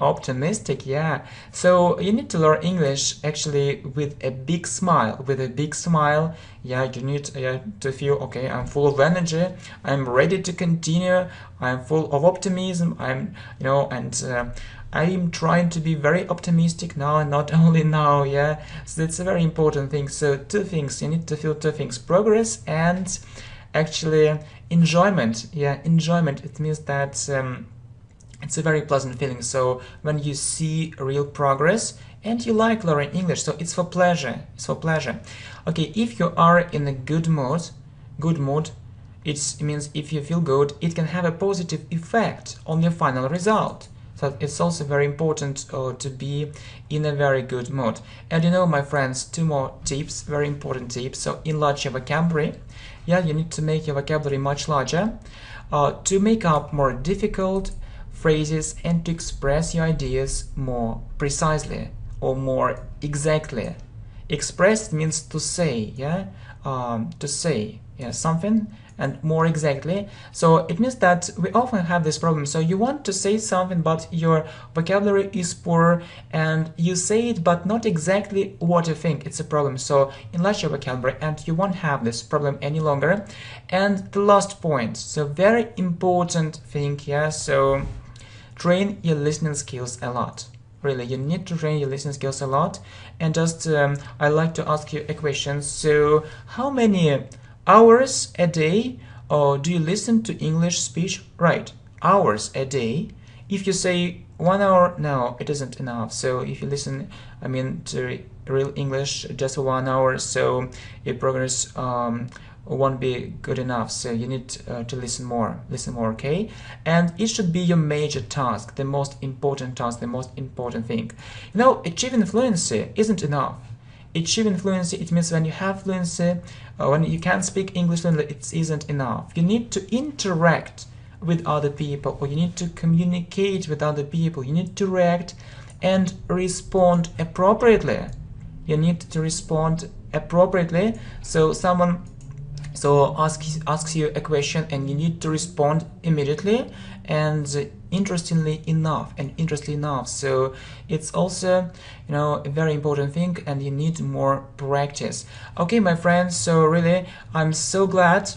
yeah. So you need to learn English actually with a big smile, yeah, you need to feel, okay, I'm full of energy, I'm ready to continue, I'm full of optimism, I'm trying to be very optimistic now and not only now, yeah. So that's a very important thing. So two things, you need to feel two things, progress and actually enjoyment. Yeah, enjoyment, it means that it's a very pleasant feeling. So when you see real progress and you like learning English, so it's for pleasure, Okay, if you are in a good mood, it means if you feel good, it can have a positive effect on your final result. So it's also very important to be in a very good mood. And you know, my friends, two more tips, very important tips. So enlarge your vocabulary. Yeah, you need to make your vocabulary much larger to make up more difficult phrases and to express your ideas more precisely or more exactly. Express means to say, yeah, something, and more exactly. So it means that we often have this problem. So you want to say something, but your vocabulary is poor, and you say it, but not exactly what you think. It's a problem. So enlarge your vocabulary, and you won't have this problem any longer. And the last point, so very important thing, yeah. So train your listening skills a lot. Really, you need to train your listening skills a lot. And just I like to ask you a question. So how many hours a day do you listen to English speech? Right, hours a day. If you say 1 hour, no, it isn't enough. So if you listen, I mean, to real English just for 1 hour, so your progress won't be good enough. So you need to listen more, okay? And it should be your major task, the most important task, the most important thing. You know, achieving fluency isn't enough. Achieving fluency, it means when you have fluency, when you can speak English fluently, it isn't enough. You need to interact with other people, or you need to communicate with other people. You need to react and respond appropriately. You need to respond appropriately. So someone asks you a question and you need to respond immediately and interestingly enough. So it's also, you know, a very important thing, and you need more practice. Okay, my friends, so really I'm so glad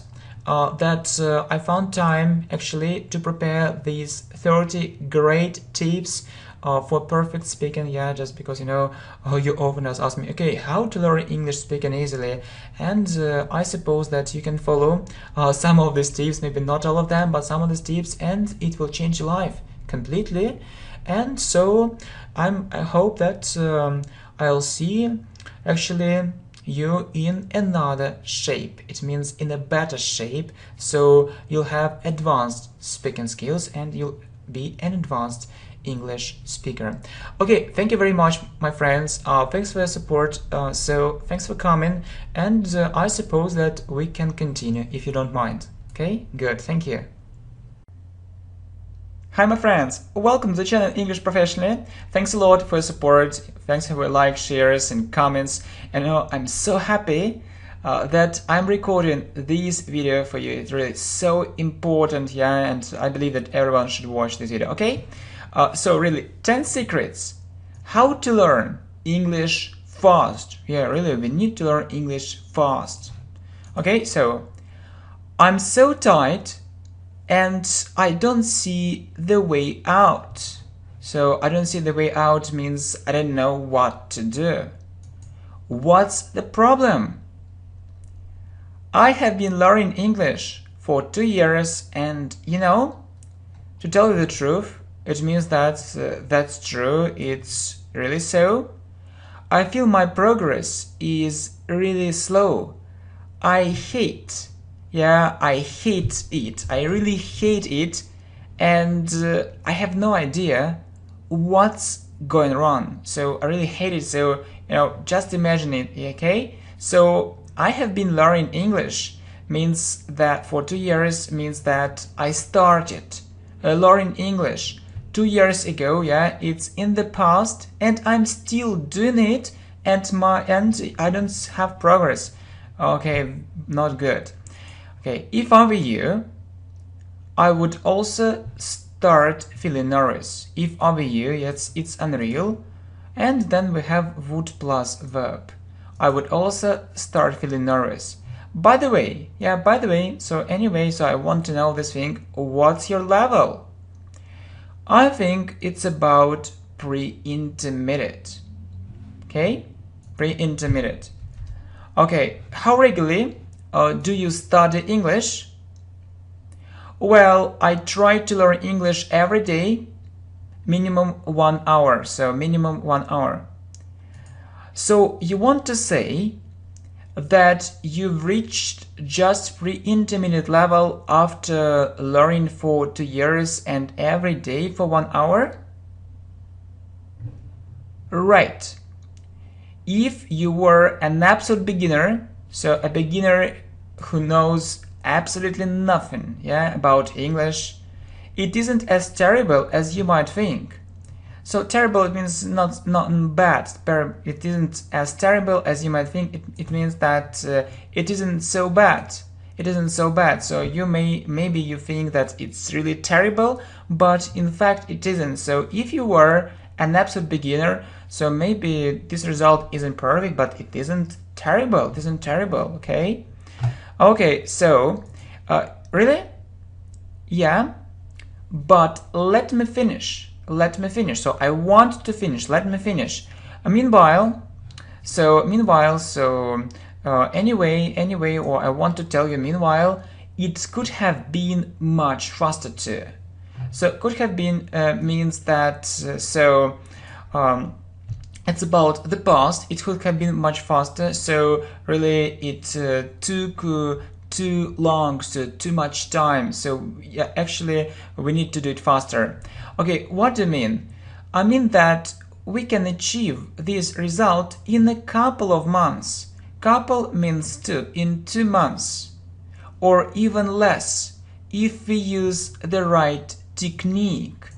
that I found time actually to prepare these 30 great tips for perfect speaking. Yeah, just because you often ask me, okay, how to learn English speaking easily, and I suppose that you can follow some of these tips, maybe not all of them, but some of these tips, and it will change your life completely. And so I hope that I'll see actually you in another shape. It means in a better shape, so you'll have advanced speaking skills and you'll be an advanced English speaker. Okay, thank you very much, my friends. Thanks for your support. So thanks for coming, and I suppose that we can continue if you don't mind. Okay, good, thank you. Hi my friends, welcome to the channel English Professionally. Thanks a lot for your support, thanks for your likes, shares and comments, and I'm so happy that I'm recording this video for you. It's really so important, yeah, and I believe that everyone should watch this video, okay? So really, 10 secrets how to learn English fast. Yeah, really, we need to learn English fast. Okay, so I'm so tired and I don't see the way out. So I don't see the way out means I don't know what to do. What's the problem? I have been learning English for 2 years and to tell you the truth, it means that that's true, it's really so. I feel my progress is really slow. I hate it. I really hate it, and I have no idea what's going wrong. So I really hate it. So just imagine it, okay? So I have been learning English means that for 2 years means that I started learning English 2 years ago. Yeah, it's in the past, and I'm still doing it, and I don't have progress. Okay, not good. Okay, if I were you, I would also start feeling nervous. If I were you, it's unreal. And then we have would plus verb. I would also start feeling nervous. By the way, so anyway, so I want to know this thing. What's your level? I think it's about pre-intermediate. Okay, pre-intermediate. Okay, how regularly do you study English? Well, I try to learn English every day, minimum 1 hour, so minimum 1 hour. So you want to say that you've reached just pre-intermediate level after learning for 2 years and every day for 1 hour? Right. If you were an absolute beginner, so a beginner who knows absolutely nothing, about English, it isn't as terrible as you might think. So terrible, it means not bad. It isn't as terrible as you might think. It means that it isn't so bad. It isn't so bad. So maybe you think that it's really terrible, but in fact it isn't. So if you were an absolute beginner, so maybe this result isn't perfect, but it isn't terrible. It isn't terrible, okay? Okay, so really? Yeah, but let me finish. So I want to finish. Let me finish. Meanwhile, anyway, or I want to tell you, meanwhile, it could have been much faster too. So could have been means that it's about the past. It could have been much faster. So really, it took too long, so too much time. So yeah, actually, we need to do it faster. Okay, what do you mean? I mean that we can achieve this result in a couple of months. Couple means 2, in 2 months, or even less if we use the right technique.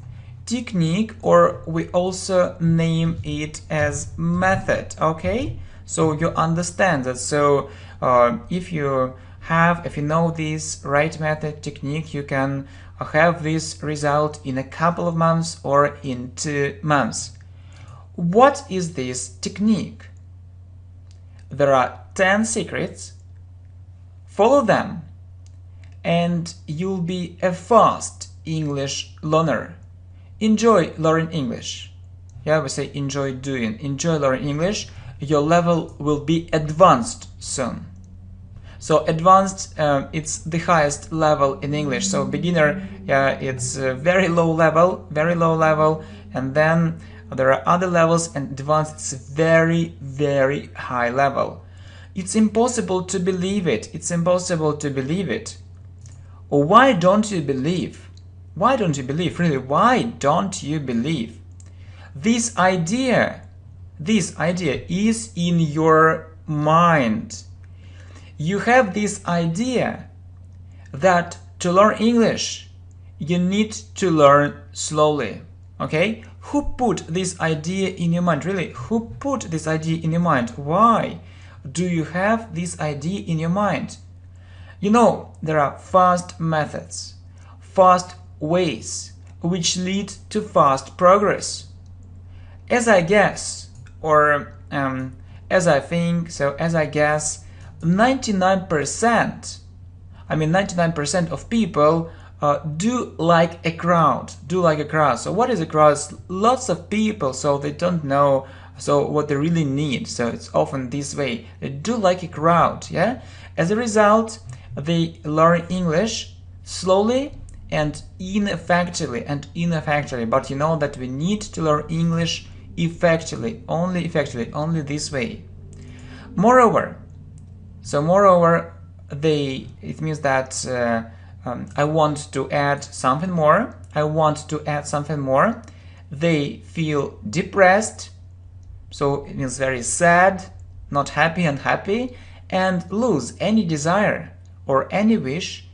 Or we also name it as method. Okay, so you understand that. So if you know this right method technique, you can have this result in a couple of months or in 2 months. What is this technique? There are 10 secrets. Follow them and you'll be a fast English learner. Enjoy learning English. Yeah, we say enjoy doing. Enjoy learning English. Your level will be advanced soon. So advanced, it's the highest level in English. So beginner, it's very low level, and then there are other levels, and advanced, it's very, very high level. It's impossible to believe it. It's impossible to believe it. Or why don't you believe? Why don't you believe? Really, why don't you believe? This idea is in your mind. You have this idea that to learn English, you need to learn slowly. Okay? Who put this idea in your mind? Really, who put this idea in your mind? Why do you have this idea in your mind? You know, there are fast methods, fast ways, which lead to fast progress. As I guess, or as I think, so as I guess, 99% of people do like a crowd. So what is a crowd? Lots of people, so they don't know so what they really need. So it's often this way. They do like a crowd, yeah? As a result, they learn English slowly and ineffectively. But you know that we need to learn English effectively, only this way. Moreover, it means that I want to add something more. They feel depressed, so it means very sad, not happy, unhappy, and lose any desire or any wish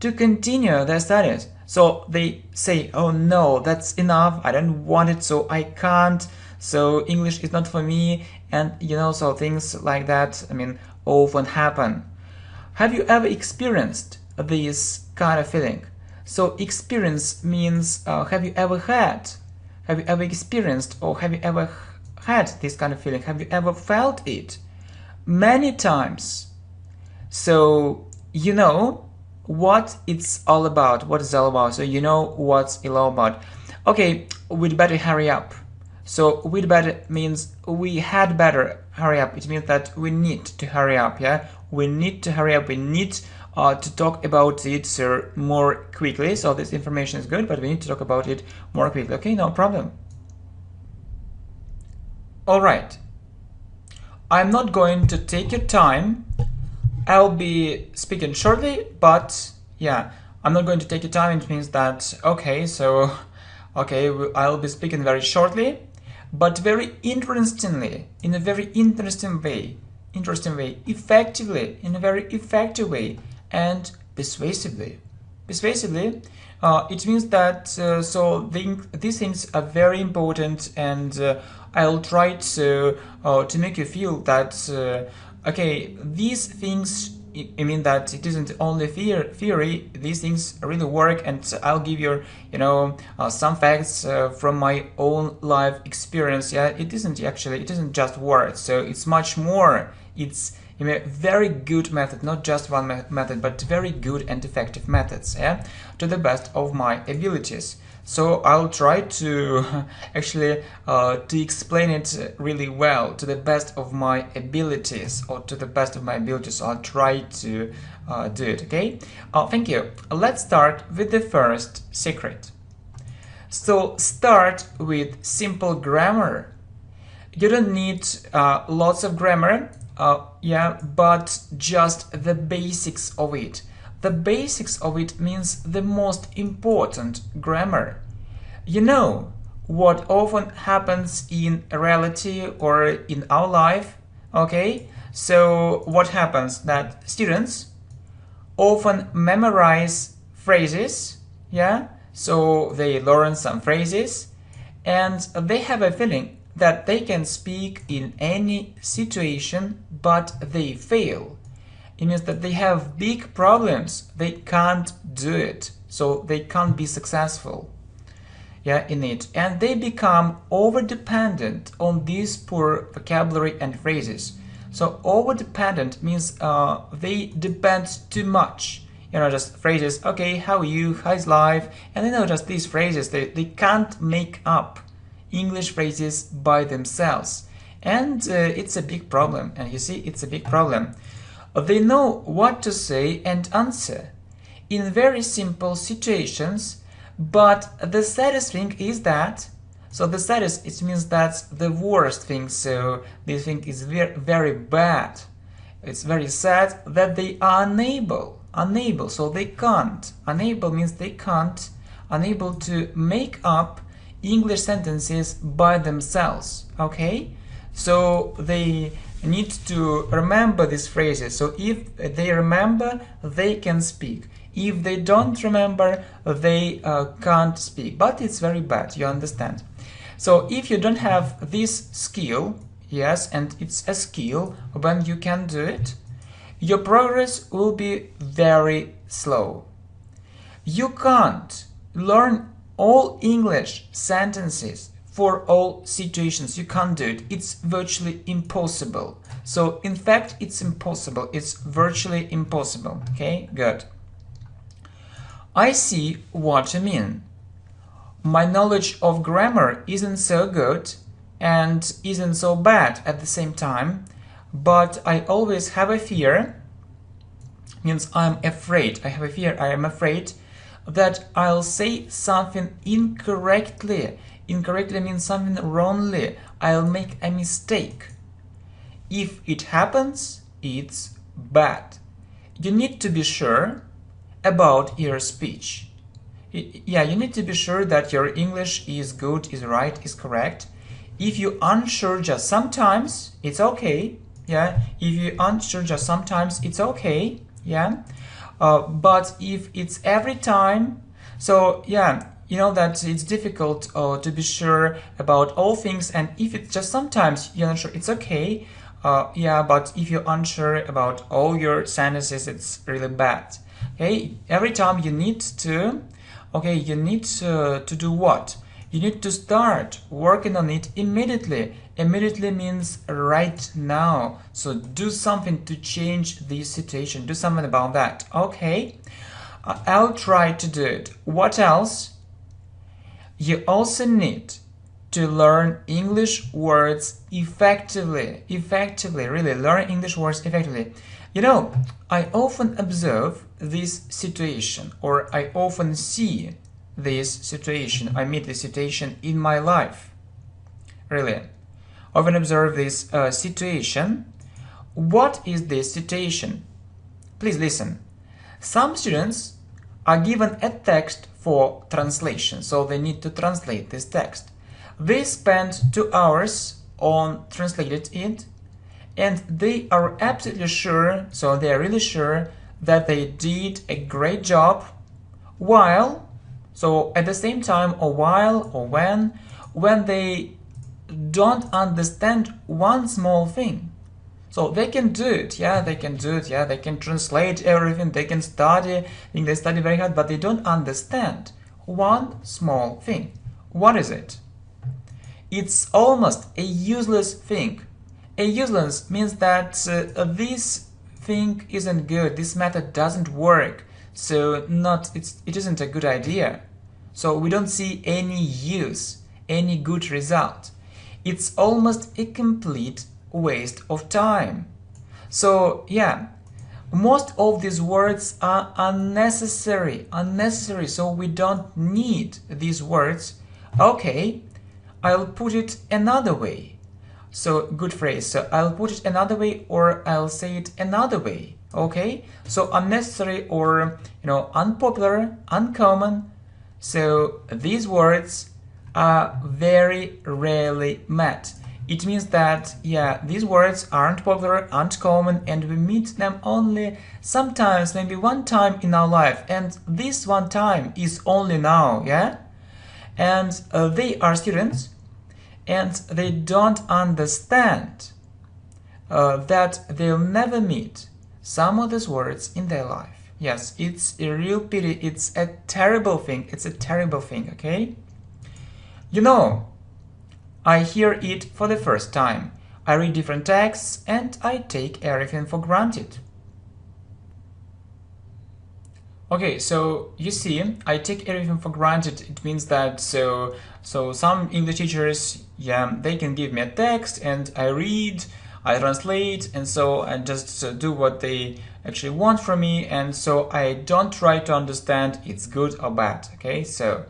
to continue their studies. So they say, oh no, that's enough, I don't want it, so I can't, so English is not for me, and you know, so things like that, often happen. Have you ever experienced this kind of feeling? So experience means have you ever experienced, or have you ever had this kind of feeling? Have you ever felt it? Many times. So you know what it's all about, so you know what's it all about. Okay, we'd better hurry up. So we'd better means we had better hurry up. It means that we need to hurry up, yeah? We need to hurry up. We need to talk about it more quickly. So this information is good, but we need to talk about it more quickly. Okay, no problem. All right. I'm not going to take your time. I'll be speaking shortly, but yeah, I'm not going to take your time. It means that, I'll be speaking very shortly, but very interestingly, in a very interesting way, effectively, in a very effective way, and persuasively. It means that these things are very important, and I'll try to make you feel that these things, I mean that it isn't only theory, these things really work, and I'll give you, some facts from my own life experience. Yeah, it isn't just words, so it's much more. It's a very good method, not just one method, but very good and effective methods, yeah, to the best of my abilities. So I'll try to actually to explain it really well to the best of my abilities, I'll try to do it, okay? Thank you. Let's start with the first secret. So start with simple grammar. You don't need lots of grammar, but just the basics of it. The basics of it means the most important grammar. You know what often happens in reality or in our life, okay? So what happens? That students often memorize phrases, yeah? So they learn some phrases, and they have a feeling that they can speak in any situation, but they fail. It means that they have big problems. They can't do it. So they can't be successful, in it. And they become over-dependent on these poor vocabulary and phrases. So over-dependent means they depend too much. just phrases, okay, how are you, how's life, and just these phrases. They can't make up English phrases by themselves, and it's a big problem. And you see, it's a big problem. They know what to say and answer in very simple situations, but the saddest thing is that, so the saddest, it means that's the worst thing, so this thing is very, very bad. It's very sad that they are unable, so they can't. Unable means they can't, unable to make up English sentences by themselves, okay? So they need to remember these phrases. So if they remember, they can speak. If they don't remember, they can't speak. But it's very bad, you understand? So if you don't have this skill, yes, and it's a skill when you can do it, your progress will be very slow. You can't learn all English sentences for all situations. You can't do it. It's virtually impossible. So in fact, it's impossible. It's virtually impossible. Okay, good. I see what you mean. My knowledge of grammar isn't so good and isn't so bad at the same time, but I always have a fear, means I'm afraid, I have a fear, I am afraid that I'll say something incorrectly. Incorrectly means something wrongly, I'll make a mistake. If it happens, it's bad. You need to be sure about your speech. Yeah, you need to be sure that your English is good, is right, is correct. If you're unsure just sometimes, it's okay. Yeah, if you're unsure just sometimes, it's okay. Yeah, but if it's every time, so yeah, you know that it's difficult to be sure about all things, and if it's just sometimes you're not sure, it's okay. Yeah, but if you're unsure about all your sentences, it's really bad. Okay, every time you need to, okay, you need to do what? You need to start working on it immediately. Immediately means right now. So do something to change this situation. Do something about that. Okay, I'll try to do it. What else? You also need to learn English words effectively. Really learn English words effectively. You know, I often observe this situation, or I often see this situation. I meet this situation in my life. Really. Often observe this situation. What is this situation? Please listen. Some students are given a text for translation, so they need to translate this text. They spend 2 hours on translating it, and they are absolutely sure, so they are really sure that they did a great job, while, so at the same time, or while, or when they don't understand one small thing. So they can do it, yeah, they can do it, yeah, they can translate everything, they can study, I think they study very hard, but they don't understand one small thing. What is it? It's almost a useless thing. A useless means that this thing isn't good, this method doesn't work, so it isn't a good idea. So we don't see any use, any good result. It's almost a complete waste of time. So yeah, most of these words are unnecessary, so we don't need these words. Okay, I'll put it another way. So good phrase. So I'll put it another way, or I'll say it another way. Okay, so unnecessary, or unpopular, uncommon. So these words are very rarely met. It means that, yeah, these words aren't popular, aren't common, and we meet them only sometimes, maybe one time in our life, and this one time is only now, yeah? And they are students, and they don't understand that they'll never meet some of these words in their life. Yes, it's a real pity, it's a terrible thing, okay? You know, I hear it for the first time. I read different texts and I take everything for granted. Okay, so you see, I take everything for granted. It means that so some English teachers, yeah, they can give me a text and I read, I translate, and so I just do what they actually want from me, and so I don't try to understand it's good or bad. Okay, so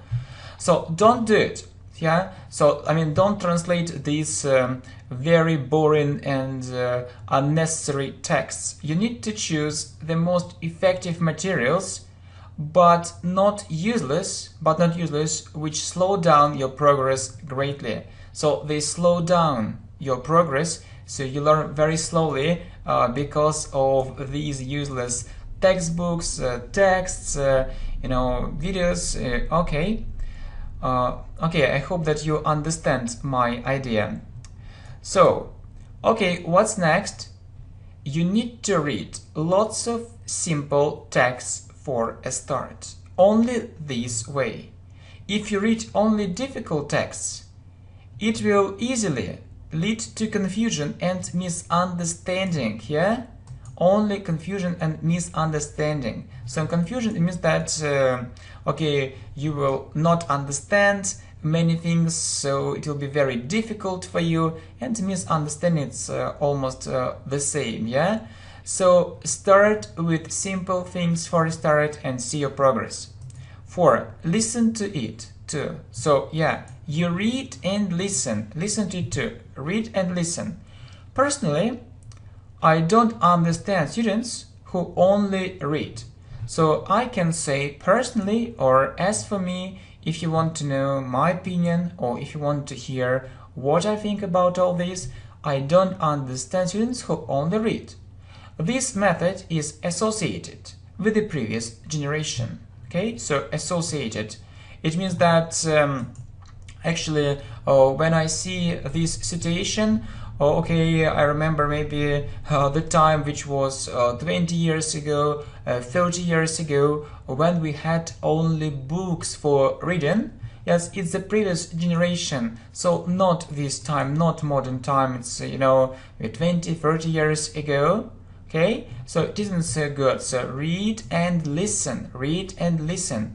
don't do it. Yeah, so I mean, don't translate these very boring and unnecessary texts. You need to choose the most effective materials, but not useless, which slow down your progress greatly. So they slow down your progress, so you learn very slowly because of these useless textbooks, texts, videos. Okay, I hope that you understand my idea. So, okay, what's next? You need to read lots of simple texts for a start. Only this way. If you read only difficult texts, it will easily lead to confusion and misunderstanding, yeah? Only confusion and misunderstanding. So confusion, it means that, okay, you will not understand many things, so it will be very difficult for you, and misunderstanding it's almost the same, yeah? So start with simple things for a start and see your progress. 4. Listen to it too. So yeah, you read and listen. Listen to it too. Read and listen. Personally, I don't understand students who only read. So I can say personally, or as for me, if you want to know my opinion or if you want to hear what I think about all this, I don't understand students who only read. This method is associated with the previous generation. Okay, so associated. It means that actually when I see this situation, okay, I remember maybe the time which was 20 years ago, 30 years ago, when we had only books for reading. Yes, it's the previous generation, so not this time, not modern time, it's, 20, 30 years ago. Okay, so it isn't so good. So read and listen, read and listen.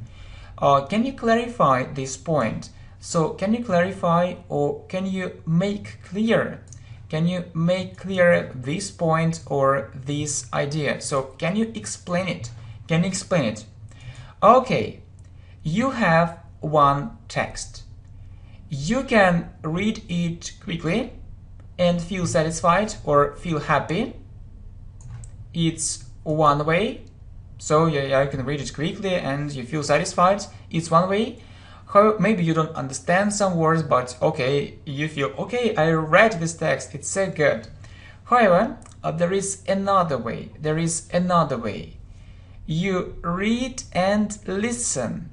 Can you clarify this point? So can you clarify or can you make clear? Can you make clear this point or this idea? So can you explain it? Can you explain it? Okay, you have one text. You can read it quickly and feel satisfied or feel happy. It's one way. So yeah, you can read it quickly and you feel satisfied. It's one way. However, maybe you don't understand some words, but okay, you feel, okay, I read this text, it's so good. However, there is another way. There is another way. You read and listen.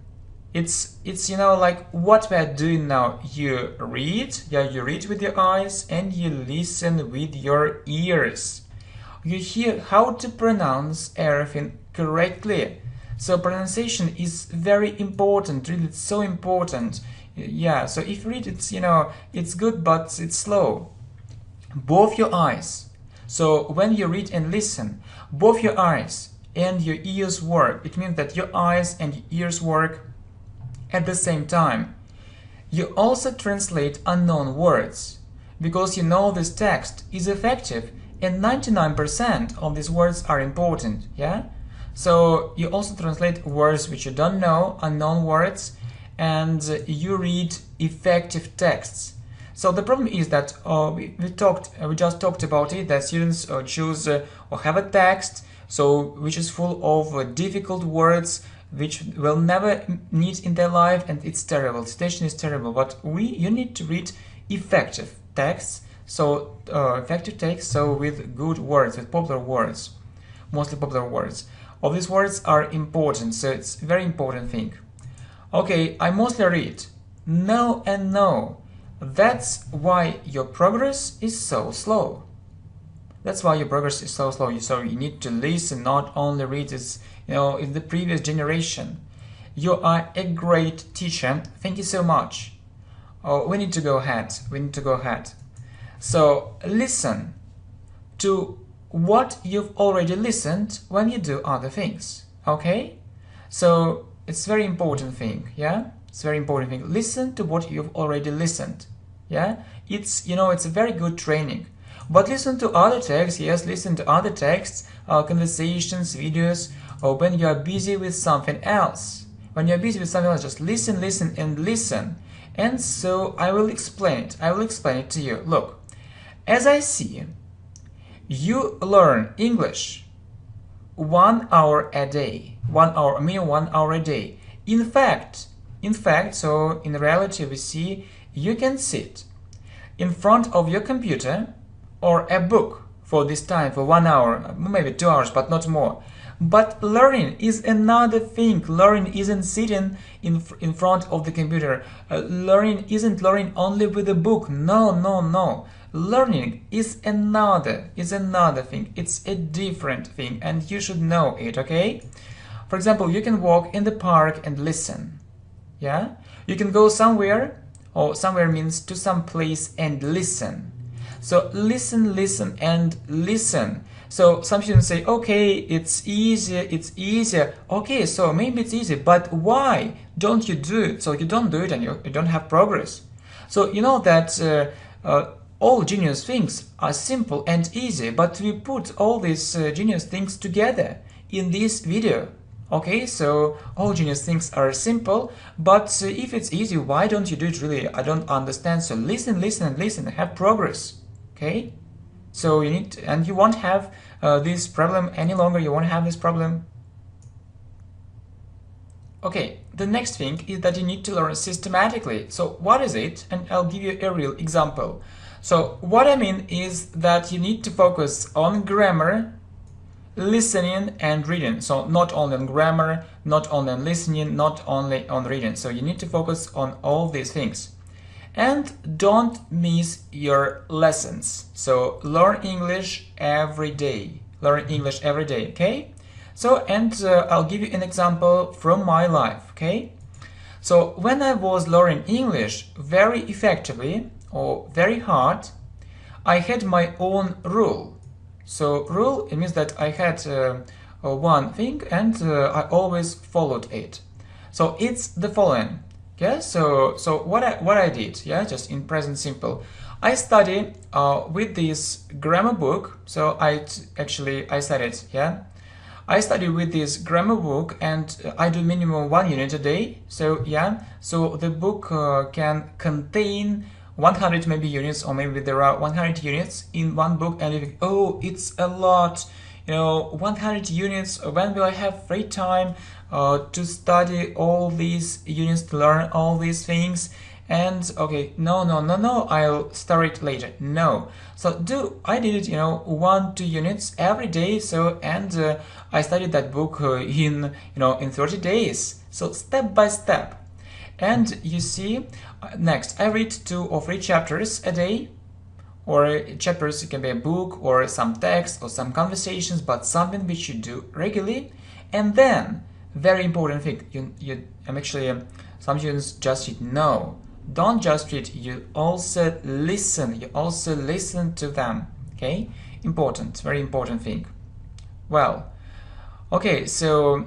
It's like what we are doing now. You read, yeah, you read with your eyes and you listen with your ears. You hear how to pronounce everything correctly. So pronunciation is very important, really, it's so important. Yeah, so if you read it, it's good, but it's slow. Both your eyes. So when you read and listen, both your eyes and your ears work. It means that your eyes and your ears work at the same time. You also translate unknown words, because you know this text is effective and 99% of these words are important, yeah? So you also translate words which you don't know, unknown words, and you read effective texts. So the problem is that we just talked about it, that students choose or have a text which is full of difficult words which will never need in their life, and it's terrible. The situation is terrible. But you need to read effective texts. So effective text, so with good words, with popular words, mostly popular words. All these words are important, so it's a very important thing. Okay, I mostly read. No and no. That's why your progress is so slow. That's why your progress is so slow. So you need to listen, not only read. It's, in the previous generation. You are a great teacher. Thank you so much. We need to go ahead. We need to go ahead. So listen to what you've already listened when you do other things. Okay? So it's very important thing, yeah? It's very important thing. Listen to what you've already listened, yeah? It's, you know, it's a very good training. But listen to other texts, yes, listen to other texts, conversations, videos, or when you are busy with something else. When you're busy with something else, just listen, listen, and listen. And so I will explain it. I will explain it to you. Look, as I see, you learn English 1 hour a day. 1 hour, I mean 1 hour a day. In fact, so in reality we see you can sit in front of your computer or a book for this time, for 1 hour, maybe 2 hours, but not more. But learning is another thing. Learning isn't sitting in front of the computer. Learning isn't learning only with a book. No, no, no. Learning is another thing. It's a different thing, and you should know it, okay? For example, you can walk in the park and listen. Yeah? You can go somewhere, or somewhere means to some place and listen. So listen, listen, and listen. So some students say, okay, it's easier. Okay, so maybe it's easy, but why don't you do it? So you don't do it and you don't have progress. So you know that all genius things are simple and easy, but we put all these genius things together in this video. Okay, so all genius things are simple, but if it's easy, why don't you do it really? I don't understand. So listen, listen, and listen, have progress. Okay, so you need to, and you won't have this problem any longer. You won't have this problem. Okay, the next thing is that you need to learn systematically. So what is it? And I'll give you a real example. So what I mean is that you need to focus on grammar, listening, and reading. So not only on grammar, not only on listening, not only on reading. So you need to focus on all these things. And don't miss your lessons. So learn English every day. Learn English every day, okay? So, and I'll give you an example from my life, okay? So when I was learning English very effectively or very hard, I had my own rule. So rule, it means that I had one thing and I always followed it. So it's the following. Yeah, so what I did, yeah, just in present simple, I study with this grammar book. So I studied, yeah, I study with this grammar book, and I do minimum 1 unit a day. So yeah, so the book can contain 100 maybe units, or maybe there are 100 units in one book, and you think, oh, it's a lot, you know, 100 units. When will I have free time to study all these units, to learn all these things? And okay, no, I'll start it later. No, so I did it, you know, 1-2 units every day. So and I studied that book in 30 days. So step by step. And you see, next I read 2 or 3 chapters a day. Or chapters, it can be a book or some text or some conversations, but something which you do regularly. And then, very important thing, some students just read. No, don't just read, you also listen. You also listen to them, okay? Important, very important thing. Well, okay, so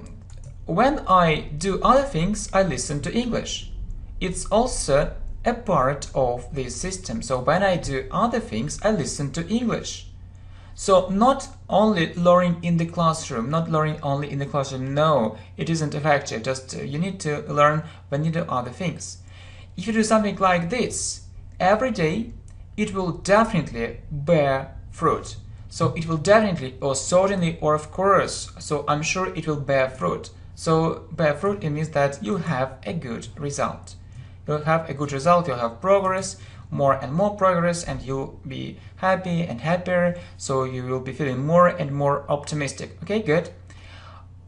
when I do other things, I listen to English. It's also a part of this system. So when I do other things, I listen to English. So not only learning in the classroom, no, it isn't effective. Just you need to learn when you do other things. If you do something like this every day, it will definitely bear fruit. So it will definitely, or certainly, or of course, so I'm sure it will bear fruit. So bear fruit, it means that you have a good result. You'll have a good result, you'll have progress, more and more progress, and you'll be happy and happier, so you will be feeling more and more optimistic. Okay, good.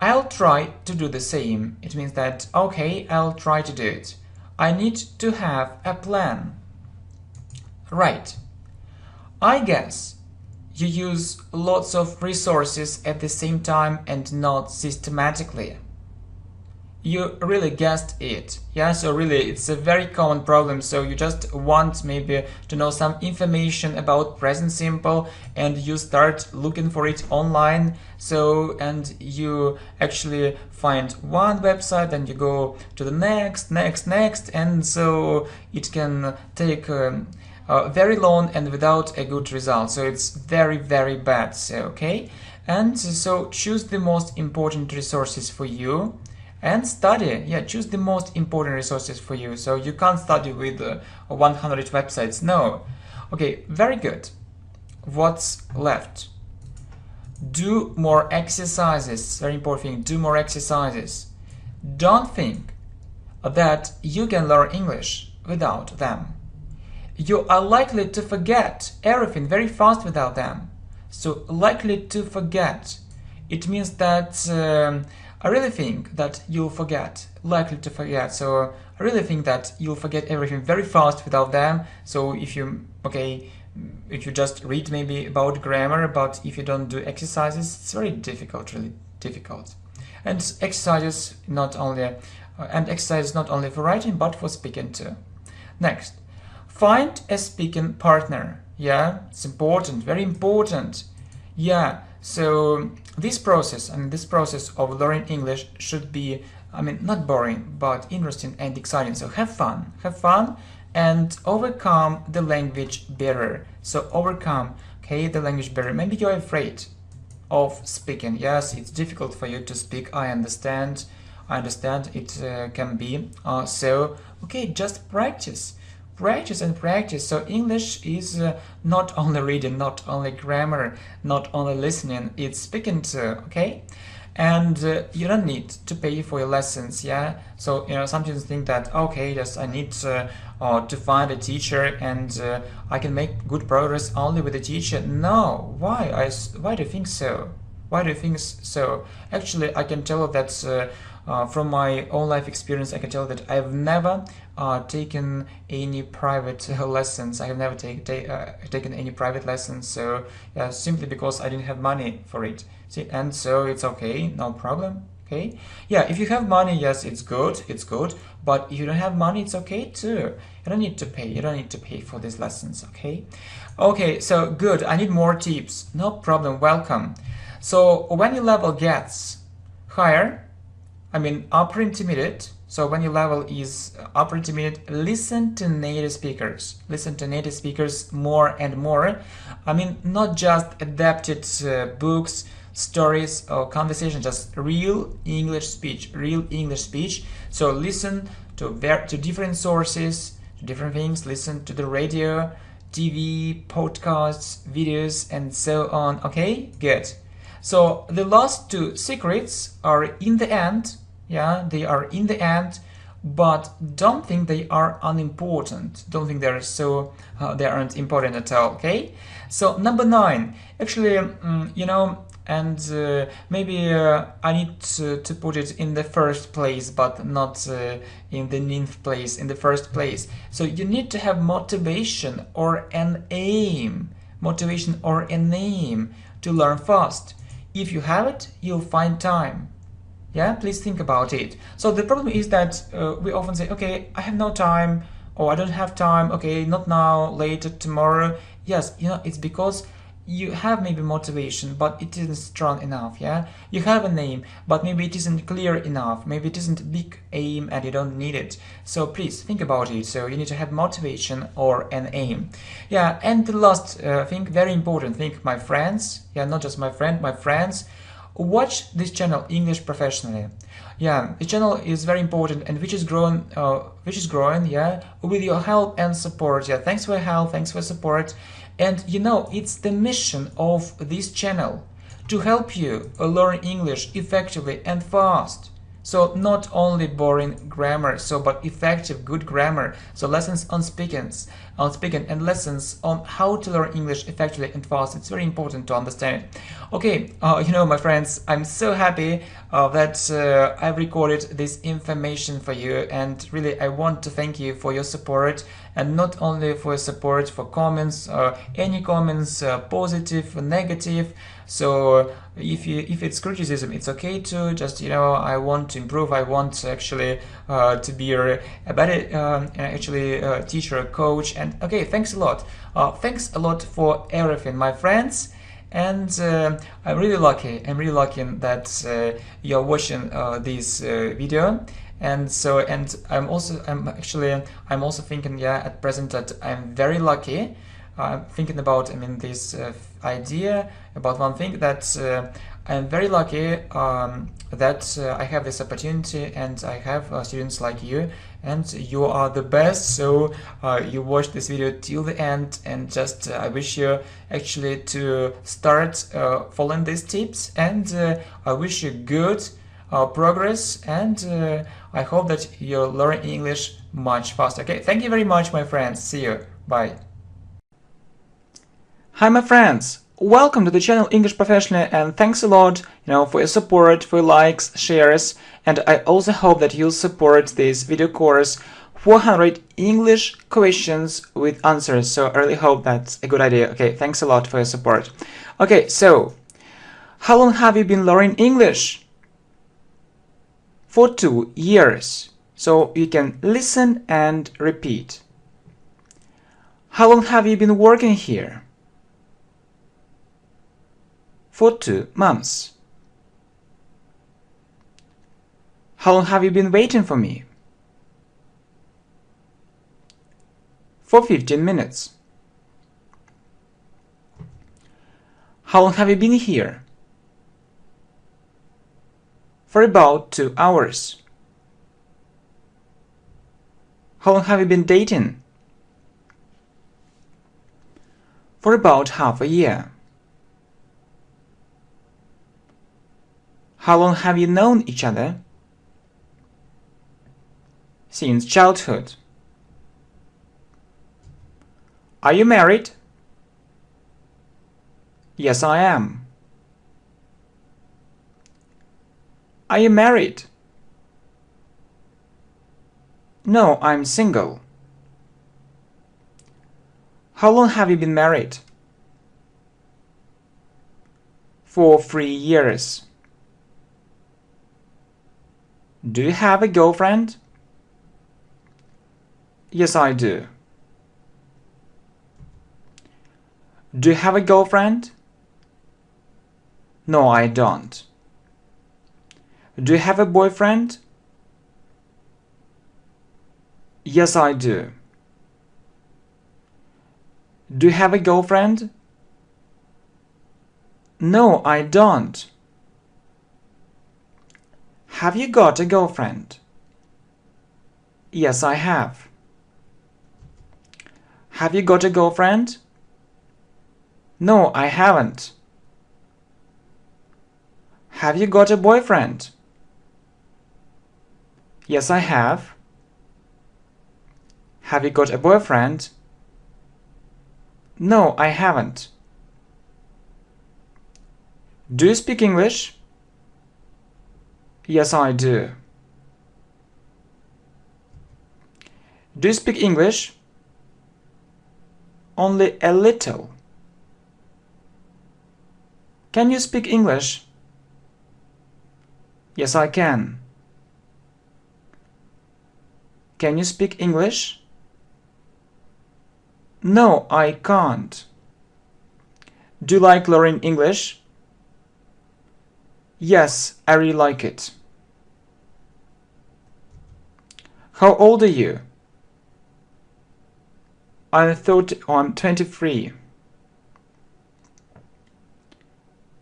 I'll try to do the same. It means that, okay, I'll try to do it. I need to have a plan. Right. I guess you use lots of resources at the same time and not systematically. you really guessed it. Yeah, so really it's a very common problem. So you just want maybe to know some information about present simple and you start looking for it online. So, and you actually find one website and you go to the next, and so it can take very long and without a good result. So it's very, very bad. So, okay. And so choose the most important resources for you and study. Yeah, choose the most important resources for you. So you can't study with 100 websites. No. Okay, very good. What's left? Do more exercises. Very important thing. Do more exercises. Don't think that you can learn English without them. You are likely to forget everything very fast without them. So likely to forget. It means that I really think that you'll forget, likely to forget. So I really think that you'll forget everything very fast without them. So if you, okay, if you just read maybe about grammar, but if you don't do exercises, it's very difficult, really difficult. And exercises not only, not only for writing, but for speaking too. Next, find a speaking partner. Yeah, it's important, very important. Yeah, so this process, this process of learning English should be, not boring, but interesting and exciting. So have fun, and overcome the language barrier. So overcome, okay, the language barrier. Maybe you're afraid of speaking. Yes, it's difficult for you to speak. I understand it can be. So, okay, just practice. And practice. So English is not only reading, not only grammar, not only listening, it's speaking too, okay? And you don't need to pay for your lessons, yeah? So, some students think that, okay, yes, I need to find a teacher and I can make good progress only with a teacher. No, why? Why do you think so? Why do you think so? Actually, I can tell you that from my own life experience, I can tell that I've never taken any private lessons. I have never taken any private lessons. So simply because I didn't have money for it. See, and so it's okay, no problem. Okay, yeah, if you have money, yes, it's good. But if you don't have money, it's okay too. You don't need to pay. You don't need to pay for these lessons. Okay, okay. So good. I need more tips. No problem. Welcome. So when your level gets higher, upper intermediate. So when your level is upper intermediate, listen to native speakers. Listen to native speakers more and more. Not just adapted books, stories, or conversation, just real English speech. So listen to different sources, to different things. Listen to the radio, TV, podcasts, videos, and so on. Okay, good. So the last two secrets are in the end. Yeah, they are in the end, but don't think they are unimportant. Don't think they're so they aren't important at all. Okay. So number 9, actually, maybe I need to put it in the first place, but not in the 9th place. In the first place. So you need to have motivation or an aim. Motivation or an aim to learn fast. If you have it, you'll find time. Yeah, please think about it. So the problem is that we often say, okay, I have no time, or I don't have time, okay, not now, later, tomorrow. Yes, it's because you have maybe motivation, but it isn't strong enough, yeah? You have an aim, but maybe it isn't clear enough. Maybe it isn't a big aim and you don't need it. So please think about it. So you need to have motivation or an aim. Yeah, and the last thing, very important thing, my friends, yeah, not just my friend, my friends, watch this channel, English Professionally. Yeah, the channel is very important and which is growing, yeah, with your help and support. Yeah, thanks for your help, thanks for support. And it's the mission of this channel to help you learn English effectively and fast. So not only boring grammar, but effective, good grammar. So lessons on speaking and lessons on how to learn English effectively and fast. It's very important to understand it. Okay, my friends, I'm so happy that I've recorded this information for you, and really I want to thank you for your support, and not only for your support, for comments, any comments, positive, negative, So if it's criticism, it's okay to just, I want to improve, I want to actually to be a better teacher, coach. And okay, thanks a lot. Thanks a lot for everything, my friends. And I'm really lucky that you're watching this video. And I'm also thinking, at present, that I'm very lucky. I'm thinking about, this idea about one thing, that I'm very lucky that I have this opportunity, and I have students like you, and you are the best. So you watch this video till the end, and just I wish you actually to start following these tips, and I wish you good progress, and I hope that you learn English much faster. Okay, thank you very much, my friends. See you. Bye. Hi, my friends. Welcome to the channel English Professionally, and thanks a lot, for your support, for your likes, shares, and I also hope that you'll support this video course, 400 English questions with answers. So I really hope that's a good idea. Okay, thanks a lot for your support. Okay, so how long have you been learning English? For 2 years. So you can listen and repeat. How long have you been working here? For 2 months. How long have you been waiting for me? For 15 minutes. How long have you been here? For about 2 hours. How long have you been dating? For about half a year. How long have you known each other? Since childhood. Are you married? Yes, I am. Are you married? No, I'm single. How long have you been married? For 3 years. Do you have a girlfriend? Yes, I do. Do you have a girlfriend? No, I don't. Do you have a boyfriend? Yes, I do. Do you have a girlfriend? No, I don't. Have you got a girlfriend? Yes, I have. Have you got a girlfriend? No, I haven't. Have you got a boyfriend? Yes, I have. Have you got a boyfriend? No, I haven't. Do you speak English? Yes, I do. Do you speak English? Only a little. Can you speak English? Yes, I can. Can you speak English? No, I can't. Do you like learning English? Yes, I really like it. How old are you? I'm 23.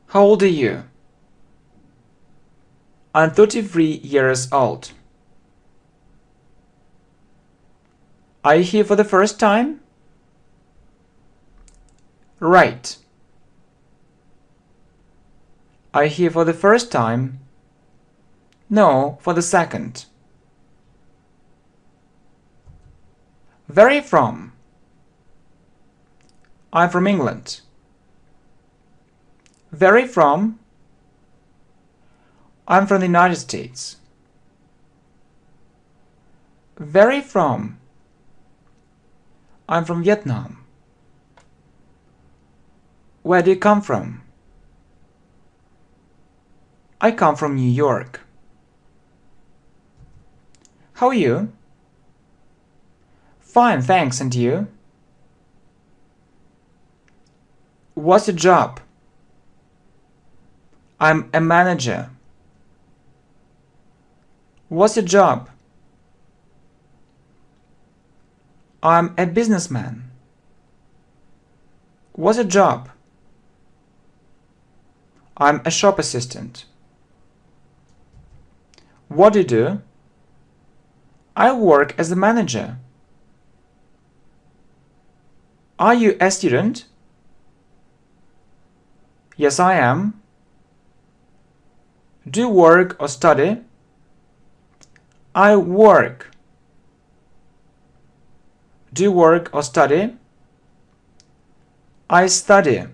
How old are you? I'm 33 years old. Are you here for the first time? Right. Are you here for the first time? No, for the second. Where are you from? I'm from England. Where are you from? I'm from the United States. Where are you from? I'm from Vietnam. Where do you come from? I come from New York. How are you? Fine, thanks, and you? What's your job? I'm a manager. What's your job? I'm a businessman. What's your job? I'm a shop assistant. What do you do? I work as a manager. Are you a student? Yes, I am. Do you work or study? I work. Do you work or study? I study.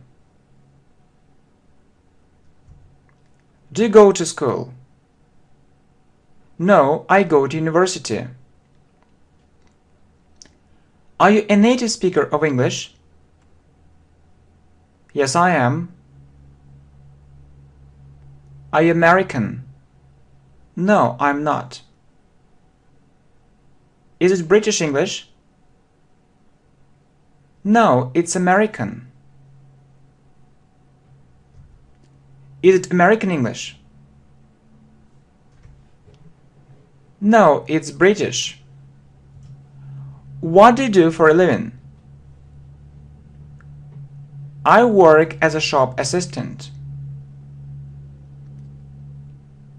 Do you go to school? No, I go to university. Are you a native speaker of English? Yes, I am. Are you American? No, I'm not. Is it British English? No, it's American. Is it American English? No, it's British. What do you do for a living? I work as a shop assistant.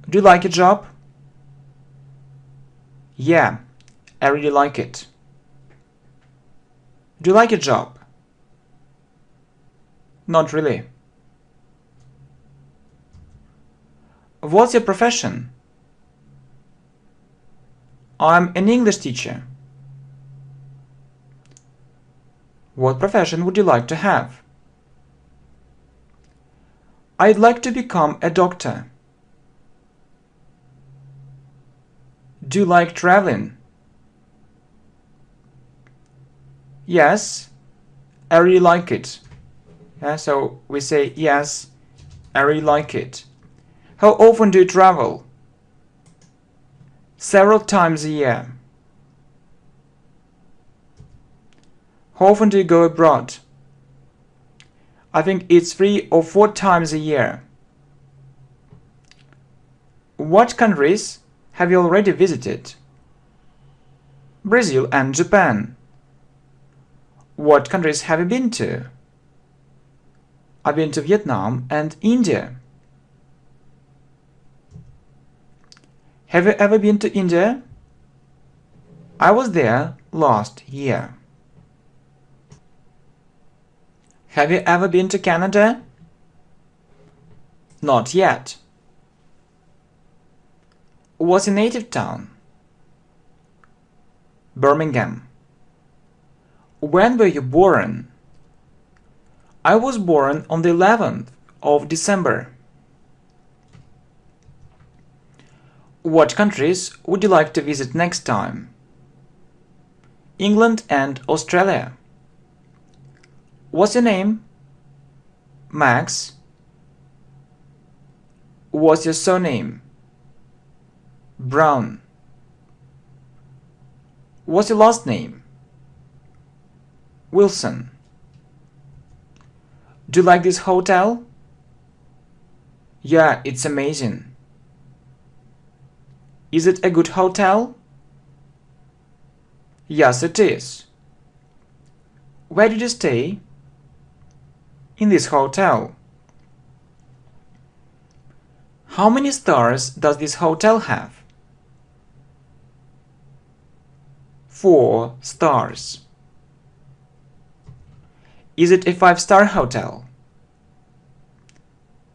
Do you like your job? Yeah, I really like it. Do you like your job? Not really. What's your profession? I'm an English teacher. What profession would you like to have? I'd like to become a doctor. Do you like traveling? Yes, I really like it. So we say yes, I really like it. How often do you travel? Several times a year. How often do you go abroad? I think it's 3 or 4 times a year. What countries have you already visited? Brazil and Japan. What countries have you been to? I've been to Vietnam and India. Have you ever been to India? I was there last year. Have you ever been to Canada? Not yet. What's your native town? Birmingham. When were you born? I was born on the 11th of December. What countries would you like to visit next time? England and Australia. What's your name? Max. What's your surname? Brown. What's your last name? Wilson. Do you like this hotel? Yeah, it's amazing. Is it a good hotel? Yes, it is. Where did you stay? In this hotel. How many stars does this hotel have? 4 stars. Is it a 5-star hotel?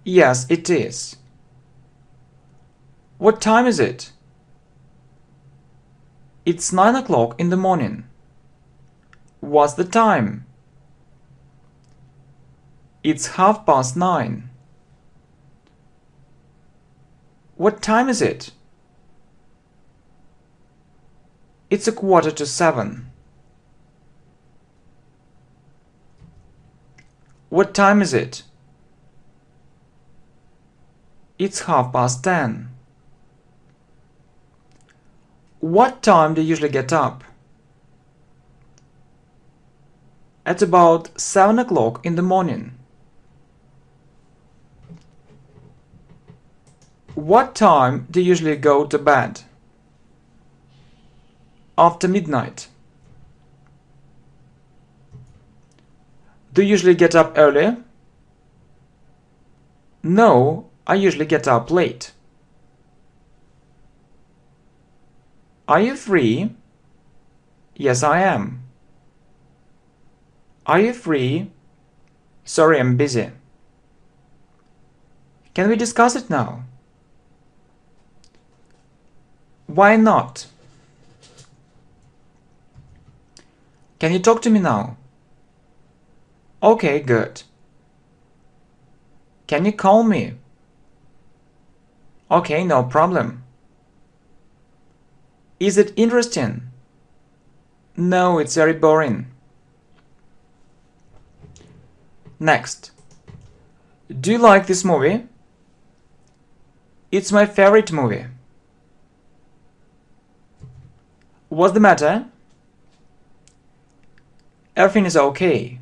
Yes, it is. What time is it? It's 9 o'clock in the morning. What's the time? It's 9:30. What time is it? It's 6:45. What time is it? It's 10:30. What time do you usually get up? At about 7 o'clock in the morning. What time do you usually go to bed? After midnight. Do you usually get up early? No, I usually get up late. Are you free? Yes, I am. Are you free? Sorry, I'm busy. Can we discuss it now? Why not? Can you talk to me now? Okay, good. Can you call me? Okay, no problem. Is it interesting? No, it's very boring. Next. Do you like this movie? It's my favorite movie. What's the matter? Everything is okay.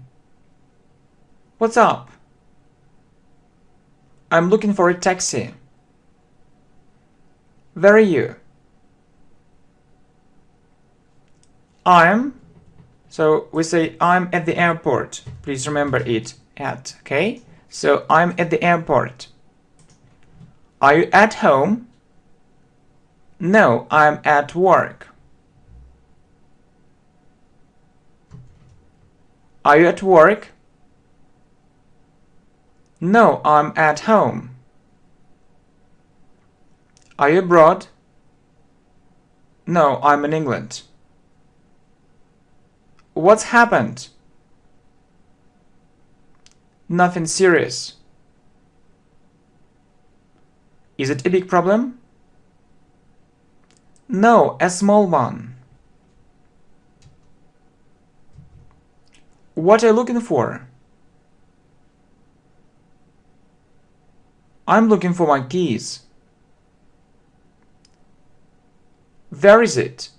What's up? I'm looking for a taxi. Where are you? So we say I'm at the airport. Please remember it, at, okay? So I'm at the airport. Are you at home? No, I'm at work. Are you at work? No, I'm at home. Are you abroad? No, I'm in England. What's happened? Nothing serious. Is it a big problem? No, a small one. What are you looking for? I'm looking for my keys. Where is it?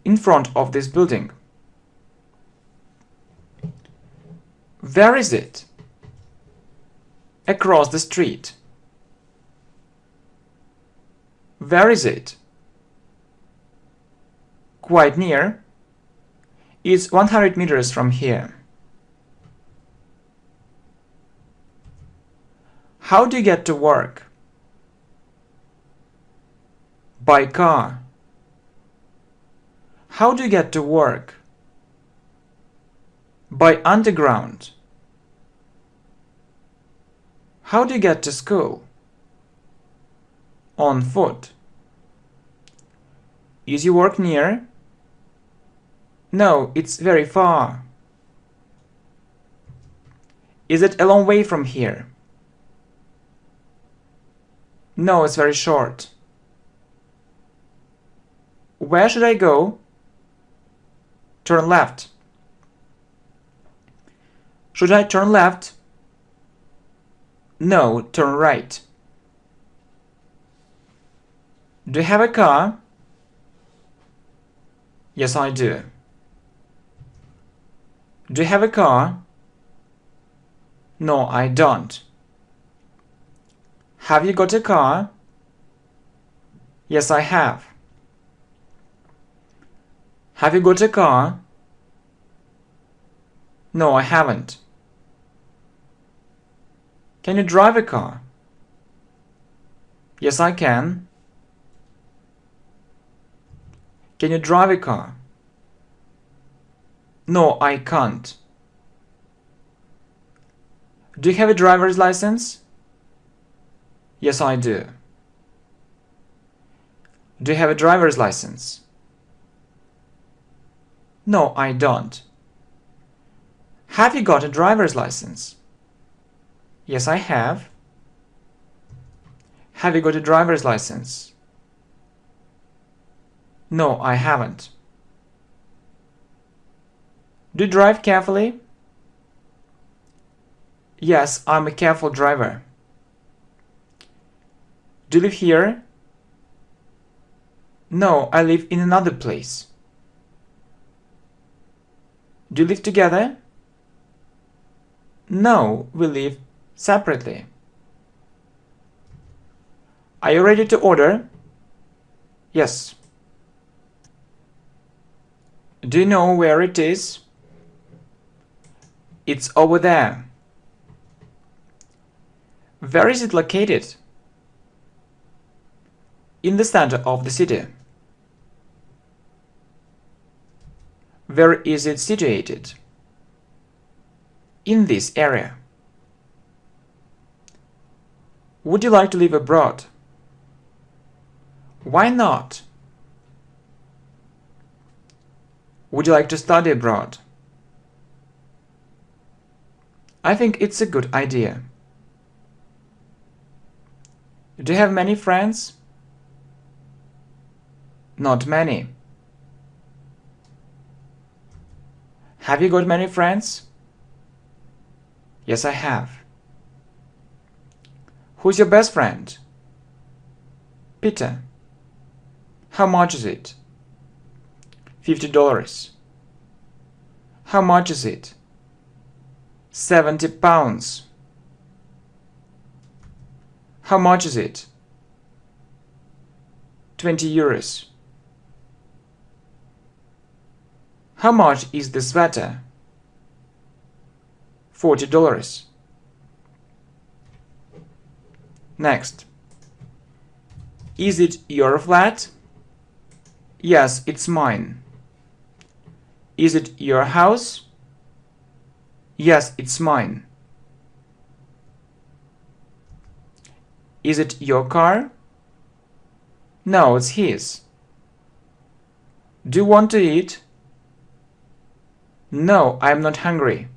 In front of this building. Where is it? Across the street. Where is it? Quite near. It's 100 meters from here. How do you get to work? By car. How do you get to work? By underground. How do you get to school? On foot. Is your work near? No, it's very far. Is it a long way from here? No, it's very short. Where should I go? Turn left. Should I turn left? No, turn right. Do you have a car? Yes, I do. Do you have a car? No, I don't. Have you got a car? Yes, I have. Have you got a car? No, I haven't. Can you drive a car? Yes, I can. Can you drive a car? No, I can't. Do you have a driver's license? Yes, I do. Do you have a driver's license? No, I don't. Have you got a driver's license? Yes, I have. Have you got a driver's license? No, I haven't. Do you drive carefully? Yes, I'm a careful driver. Do you live here? No, I live in another place. Do you live together? No, we live separately. Are you ready to order? Yes. Do you know where it is? It's over there. Where is it located? In the center of the city. Where is it situated? In this area. Would you like to live abroad? Why not? Would you like to study abroad? I think it's a good idea. Do you have many friends? Not many. Have you got many friends? Yes, I have. Who's your best friend? Peter. How much is it? $50. How much is it? 70 pounds. How much is it? 20 euros. How much is the sweater? $40. Next. Is it your flat? Yes, it's mine. Is it your house? Yes, it's mine. Is it your car? No, it's his. Do you want to eat? No, I'm not hungry.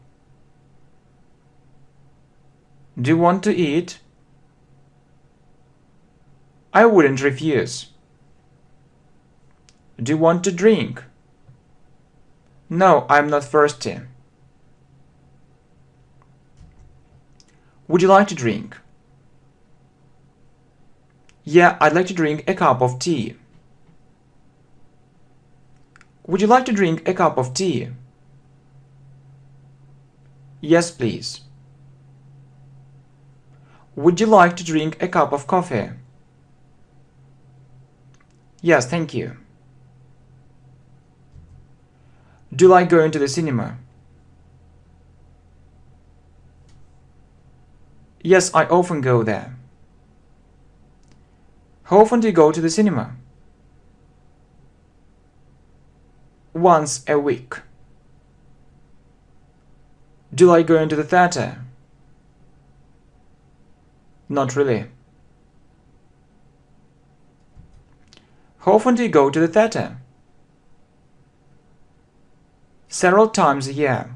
Do you want to eat? I wouldn't refuse. Do you want to drink? No, I'm not thirsty. Would you like to drink? Yeah, I'd like to drink a cup of tea. Would you like to drink a cup of tea? Yes, please. Would you like to drink a cup of coffee? Yes, thank you. Do you like going to the cinema? Yes, I often go there. How often do you go to the cinema? Once a week. Do you like going to the theater? Not really. How often do you go to the theater? Several times a year.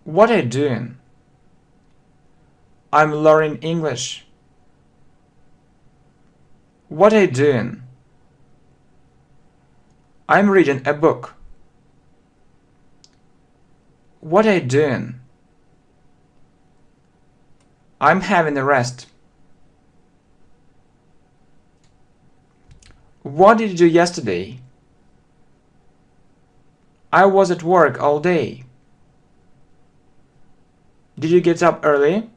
What are you doing? I'm learning English. What are you doing? I'm reading a book. What are you doing? I'm having a rest. What did you do yesterday? I was at work all day. Did you get up early?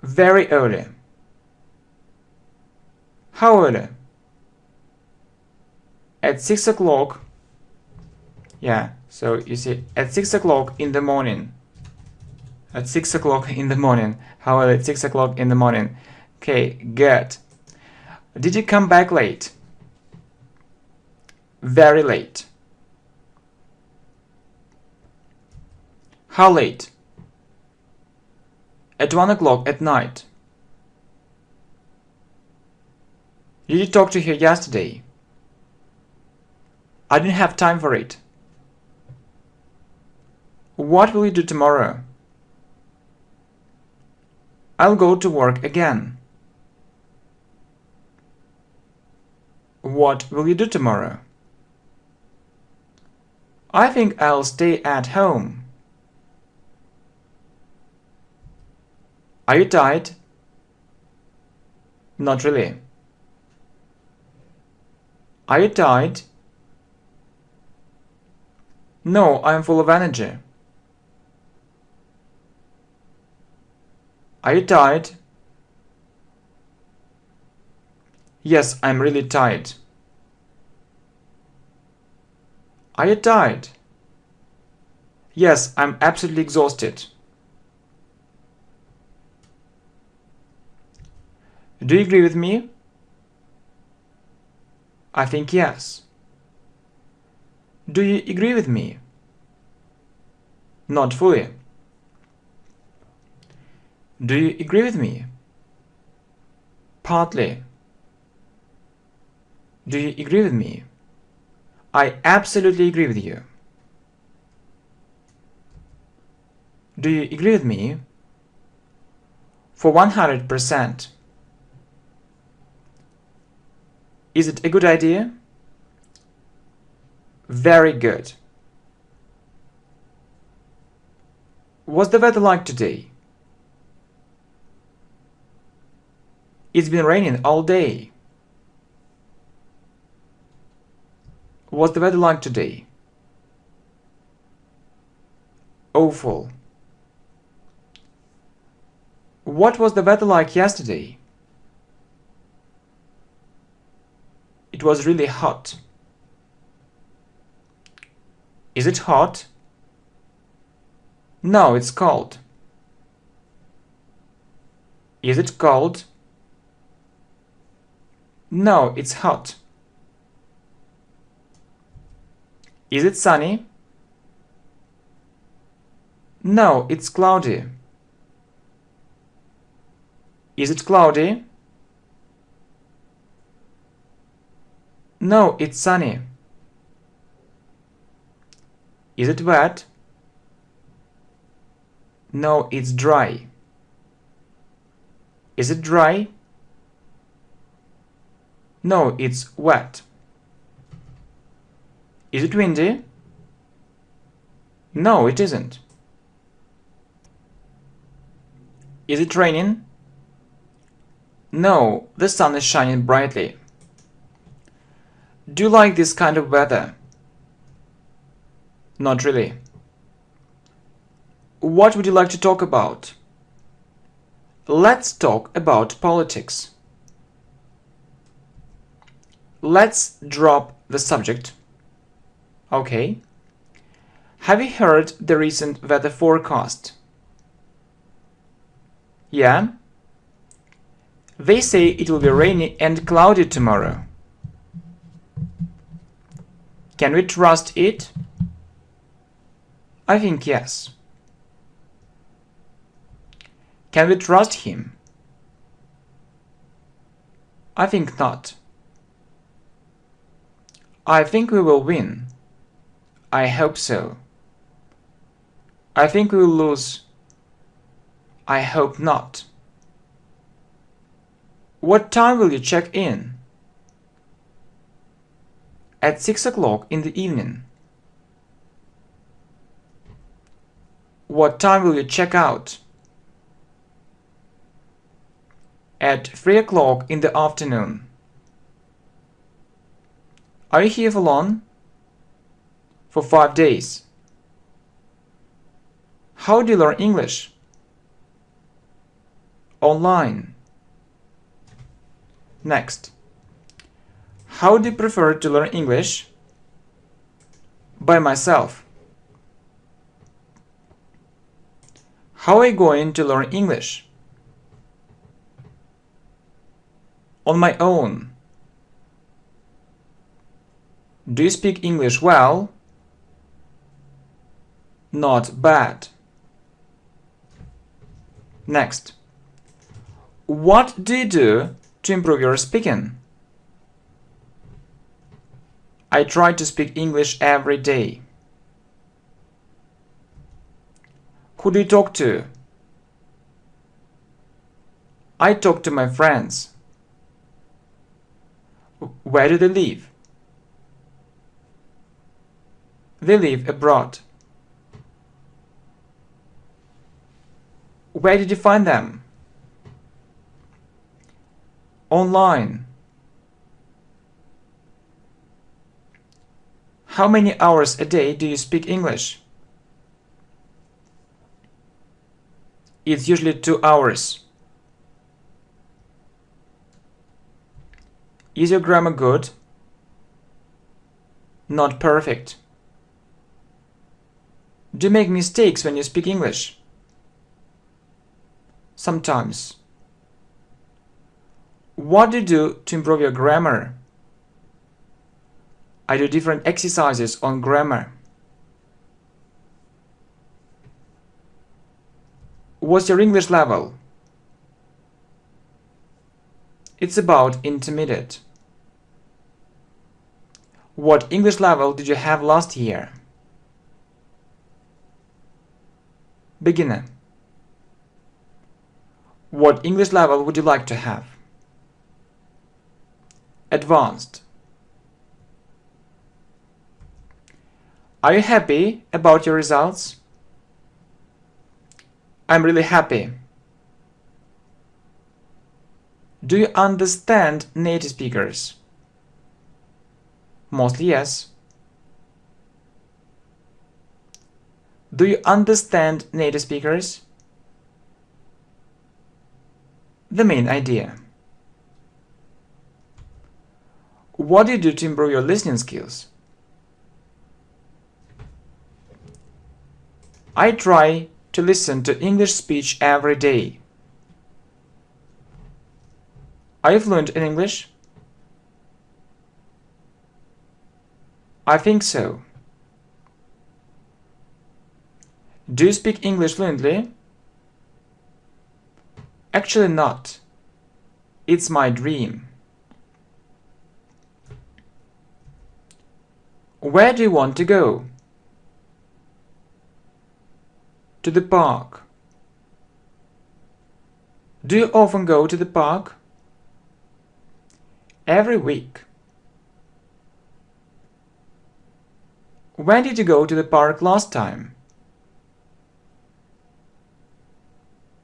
Very early. How early? At 6 o'clock. Yeah, so you see, at 6 o'clock in the morning. At 6 o'clock in the morning. How early? At 6 o'clock in the morning. Okay, good. Did you come back late? Very late. How late? At 1 o'clock at night. Did you talk to her yesterday? I didn't have time for it. What will you do tomorrow? I'll go to work again. What will you do tomorrow? I think I'll stay at home. Are you tired? Not really. Are you tired? No, I'm full of energy. Are you tired? Yes, I'm really tired. Are you tired? Yes, I'm absolutely exhausted. Do you agree with me? I think yes. Do you agree with me? Not fully. Do you agree with me? Partly. Do you agree with me? I absolutely agree with you. Do you agree with me? For 100%. Is it a good idea? Very good. What's the weather like today? It's been raining all day. What's the weather like today? Awful. What was the weather like yesterday? It was really hot. Is it hot? No, it's cold. Is it cold? No, it's hot. Is it sunny? No, it's cloudy. Is it cloudy? No, it's sunny. Is it wet? No, it's dry. Is it dry? No, it's wet. Is it windy? No, it isn't. Is it raining? No, the sun is shining brightly. Do you like this kind of weather? Not really. What would you like to talk about? Let's talk about politics. Let's drop the subject. Okay. Have you heard the recent weather forecast? Yeah. They say it will be rainy and cloudy tomorrow. Can we trust it? I think yes. Can we trust him? I think not. I think we will win. I hope so. I think we will lose. I hope not. What time will you check in? At 6 o'clock in the evening. What time will you check out? At 3 o'clock in the afternoon. Are you here for long? For 5 days. How do you learn English? Online. Next. How do you prefer to learn English? By myself. How are you going to learn English? On my own. Do you speak English well? Not bad. Next. What do you do to improve your speaking? I try to speak English every day. Who do you talk to? I talk to my friends. Where do they live? They live abroad. Where did you find them? Online. How many hours a day do you speak English? It's usually 2 hours. Is your grammar good? Not perfect. Do you make mistakes when you speak English? Sometimes. What do you do to improve your grammar? I do different exercises on grammar. What's your English level? It's about intermediate. What English level did you have last year? Beginner. What English level would you like to have? Advanced. Are you happy about your results? I'm really happy. Do you understand native speakers? Mostly yes. Do you understand native speakers? The main idea. What do you do to improve your listening skills? I try to listen to English speech every day. Are you fluent in English? I think so. Do you speak English fluently? Actually not. It's my dream. Where do you want to go? To the park. Do you often go to the park? Every week. When did you go to the park last time?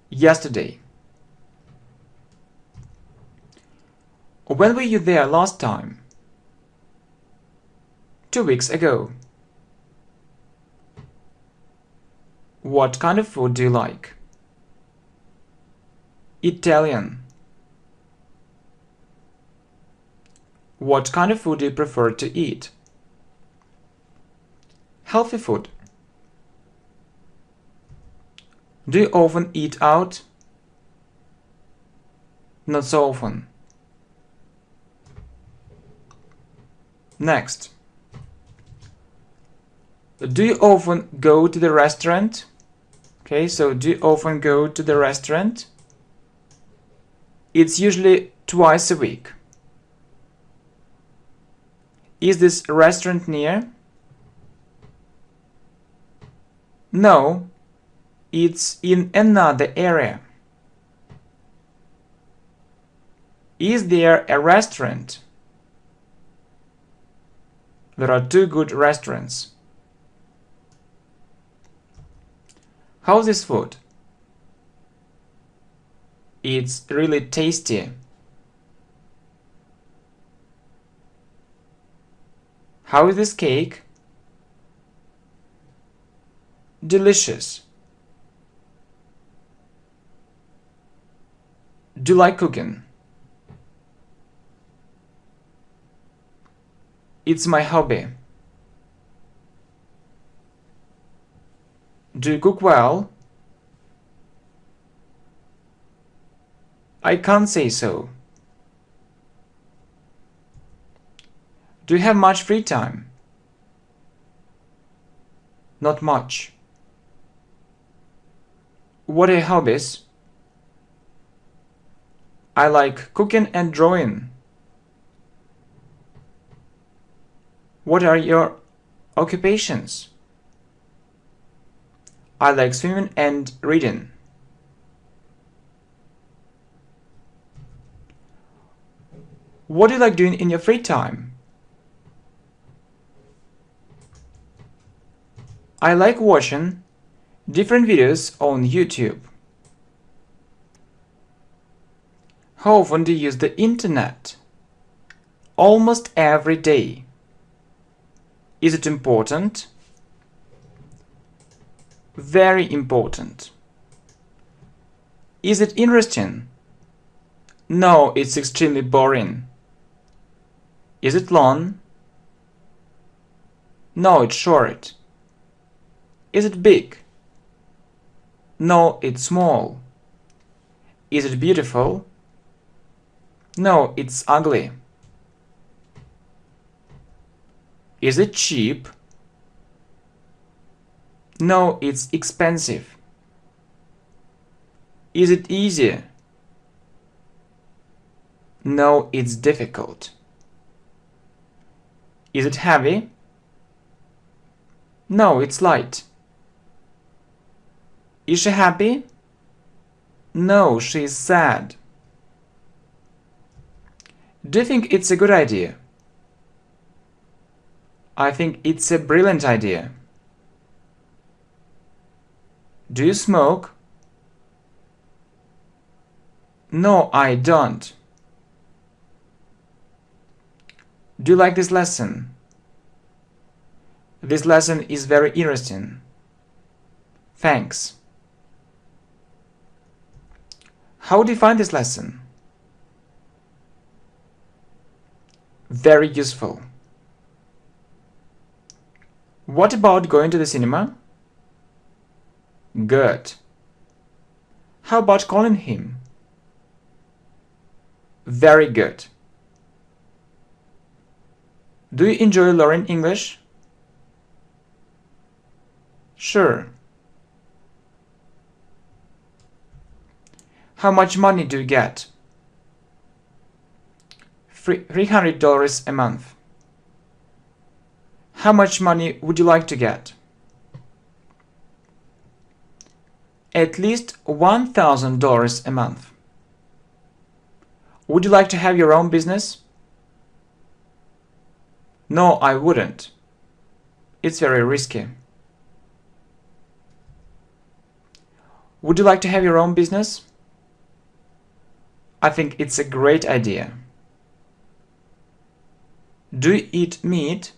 Yesterday. When were you there last time? 2 weeks ago. What kind of food do you like? Italian. What kind of food do you prefer to eat? Healthy food. Do you often eat out? Not so often. Next. Do you often go to the restaurant? Okay, so do you often go to the restaurant? It's usually twice a week. Is this restaurant near? No, it's in another area. Is there a restaurant? There are 2 good restaurants. How's this food? It's really tasty. How is this cake? Delicious. Do you like cooking? It's my hobby. Do you cook well? I can't say so. Do you have much free time? Not much. What are your hobbies? I like cooking and drawing. What are your occupations? I like swimming and reading. What do you like doing in your free time? I like watching different videos on YouTube. How often do you use the internet? Almost every day. Is it important? Very important. Is it interesting? No, it's extremely boring. Is it long? No, it's short. Is it big? No, it's small. Is it beautiful? No, it's ugly. Is it cheap? No, it's expensive. Is it easy? No, it's difficult. Is it heavy? No, it's light. Is she happy? No, she's sad. Do you think it's a good idea? I think it's a brilliant idea. Do you smoke? No, I don't. Do you like this lesson? This lesson is very interesting. Thanks. How do you find this lesson? Very useful. What about going to the cinema? Good. How about calling him? Very good. Do you enjoy learning English? Sure. How much money do you get? $300 a month. How much money would you like to get? At least $1,000 a month. Would you like to have your own business? No, I wouldn't. It's very risky. Would you like to have your own business? I think it's a great idea. Do you eat meat?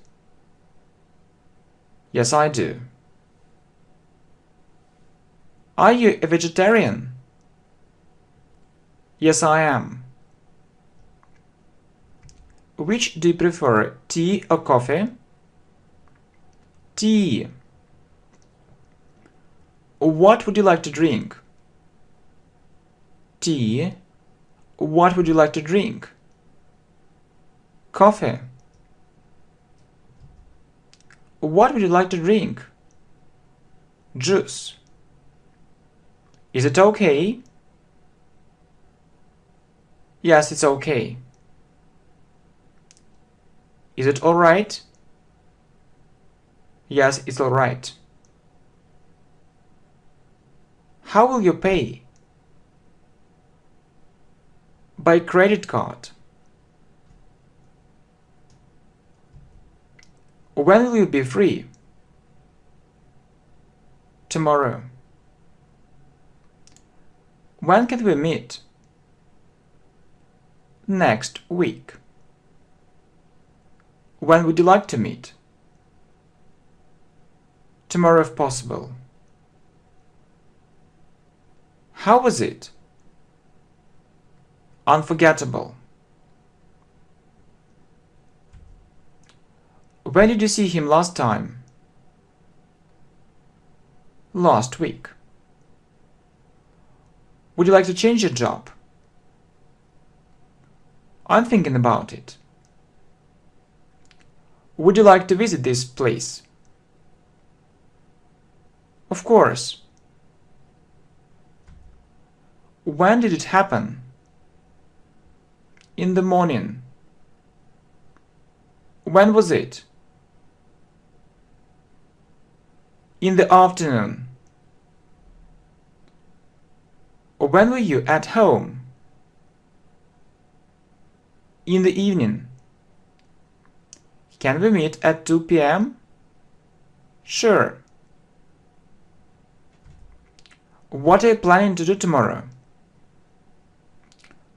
Yes, I do. Are you a vegetarian? Yes, I am. Which do you prefer, tea or coffee? Tea. What would you like to drink? Tea. What would you like to drink? Coffee. What would you like to drink? Juice. Is it okay? Yes, it's okay. Is it all right? Yes, it's all right. How will you pay? By credit card. When will you be free? Tomorrow. When can we meet? Next week. When would you like to meet? Tomorrow if possible. How was it? Unforgettable. When did you see him last time? Last week. Would you like to change your job? I'm thinking about it. Would you like to visit this place? Of course. When did it happen? In the morning. When was it? In the afternoon. When were you at home? In the evening. Can we meet at 2 p.m.? Sure. What are you planning to do tomorrow?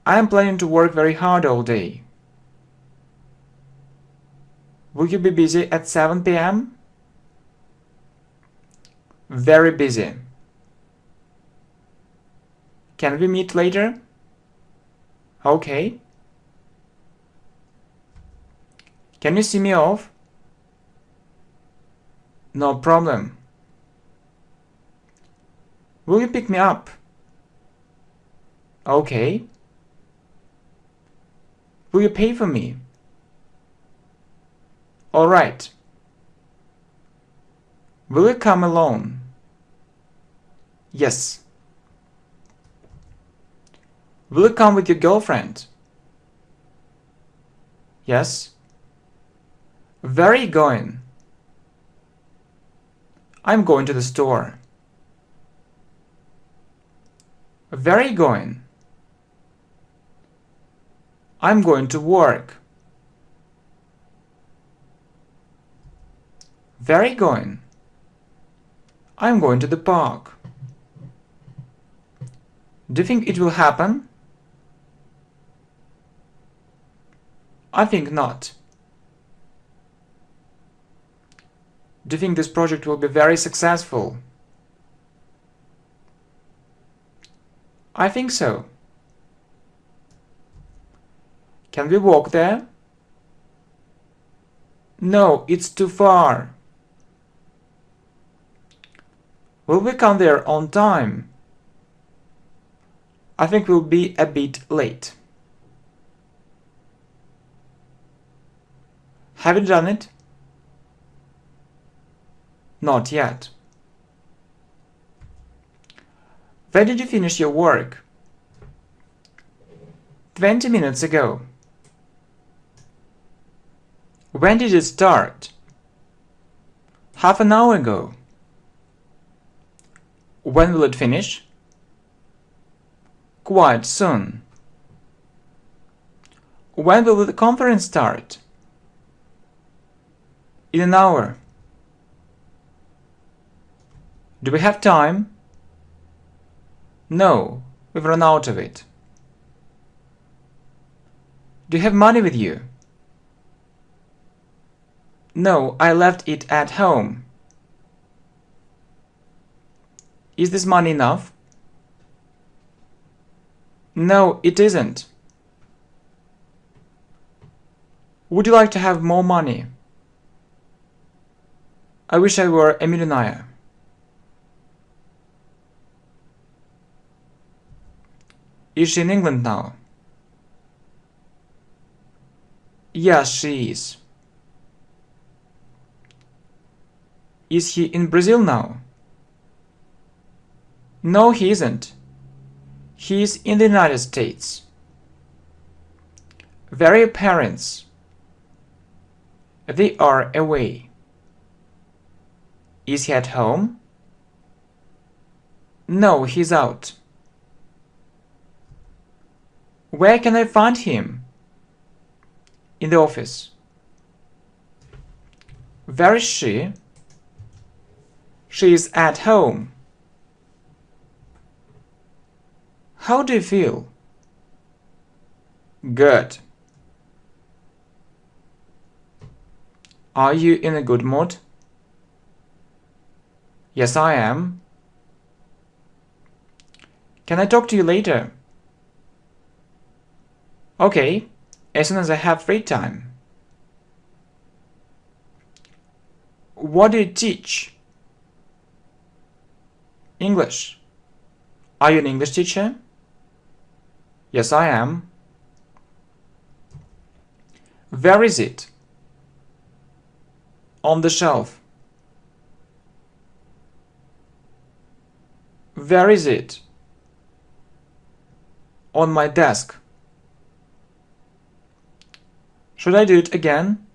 I am planning to work very hard all day. Will you be busy at 7 p.m.? Very busy. Can we meet later? Okay. Can you see me off? No problem. Will you pick me up? Okay. Will you pay for me? All right. Will you come alone? Yes. Will you come with your girlfriend? Yes. Where are you going? I'm going to the store. Where are you going? I'm going to work. Where are you going? I'm going to the park. Do you think it will happen? I think not. Do you think this project will be very successful? I think so. Can we walk there? No, it's too far. Will we come there on time? I think we'll be a bit late. Have you done it? Not yet. When did you finish your work? 20 minutes ago. When did it start? Half an hour ago. When will it finish? Quite soon. When will the conference start? In an hour. Do we have time? No, we've run out of it. Do you have money with you? No, I left it at home. Is this money enough? No, it isn't. Would you like to have more money? I wish I were a millionaire. Is she in England now? Yes, she is. Is he in Brazil now? No, he isn't. He is in the United States. Where are your parents? They are away. Is he at home? No, he's out. Where can I find him? In the office. Where is she? She is at home. How do you feel? Good. Are you in a good mood? Yes, I am. Can I talk to you later? Okay, as soon as I have free time. What do you teach? English. Are you an English teacher? Yes, I am. Where is it? On the shelf. Where is it? On my desk. Should I do it again?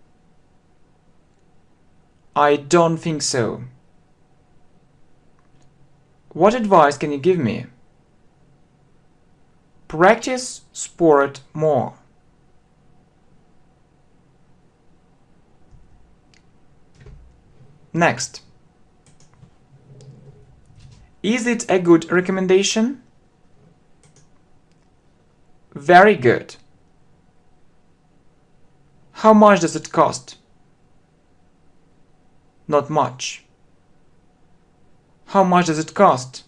I don't think so. What advice can you give me? Practice sport more. Next. Is it a good recommendation? Very good. How much does it cost? Not much. How much does it cost?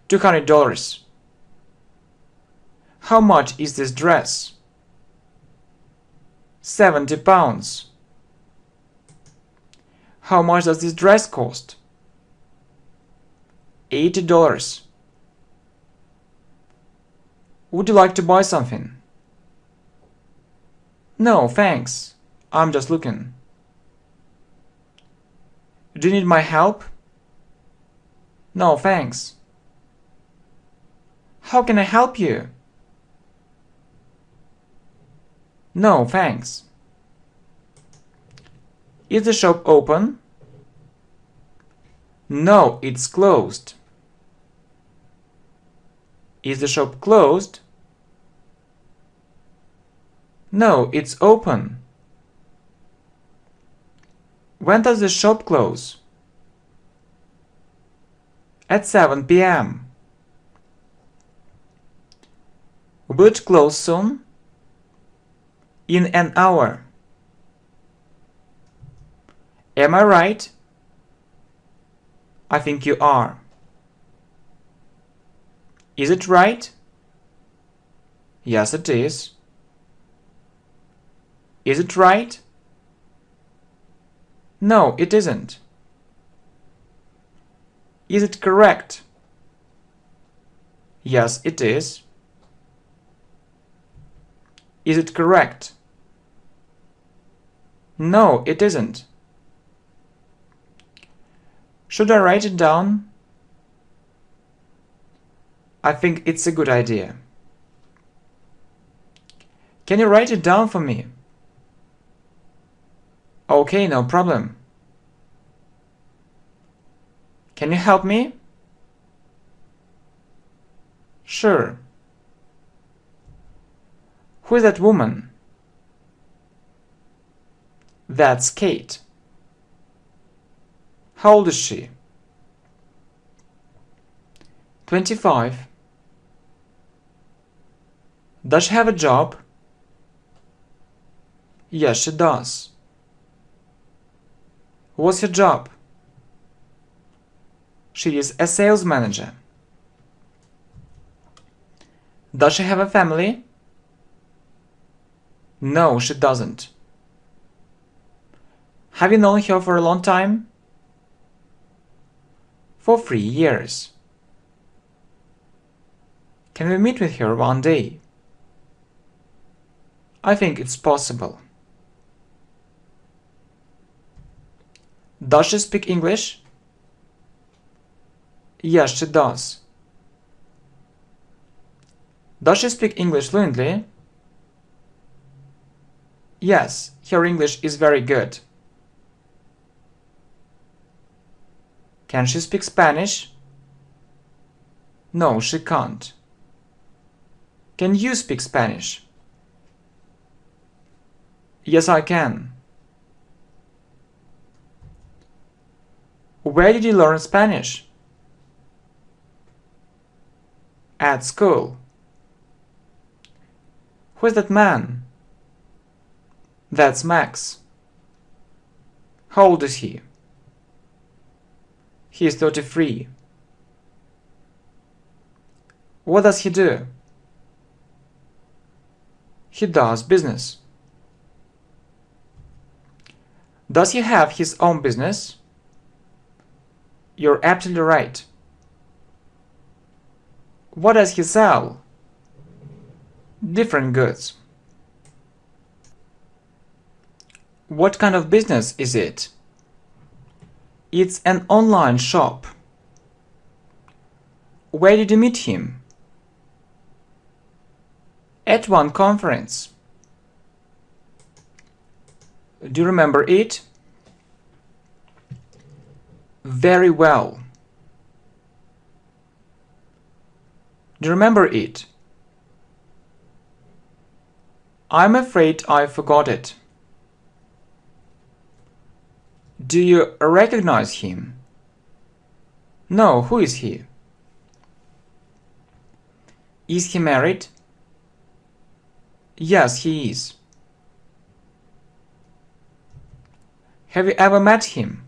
$200. How much is this dress? 70 pounds. How much does this dress cost? $80. Would you like to buy something? No, thanks. I'm just looking. Do you need my help? No, thanks. How can I help you? No, thanks. Is the shop open? No, it's closed. Is the shop closed? No, it's open. When does the shop close? At 7 p.m. Will it close soon? In an hour. Am I right? I think you are. Is it right? Yes, it is. Is it right? No, it isn't. Is it correct? Yes, it is. Is it correct? No, it isn't. Should I write it down? I think it's a good idea. Can you write it down for me? Okay, no problem. Can you help me? Sure. Who is that woman? That's Kate. How old is she? 25. Does she have a job? Yes, she does. What's her job? She is a sales manager. Does she have a family? No, she doesn't. Have you known her for a long time? For 3 years. Can we meet with her one day? I think it's possible. Does she speak English? Yes, she does. Does she speak English fluently? Yes, her English is very good. Can she speak Spanish? No, she can't. Can you speak Spanish? Yes, I can. Where did you learn Spanish? At school. Who is that man? That's Max. How old is he? He is 33. What does he do? He does business. Does he have his own business? You're absolutely right. What does he sell? Different goods. What kind of business is it? It's an online shop. Where did you meet him? At one conference. Do you remember it? Very well. Do you remember it? I'm afraid I forgot it. Do you recognize him? No, who is he? Is he married? Yes, he is. Have you ever met him?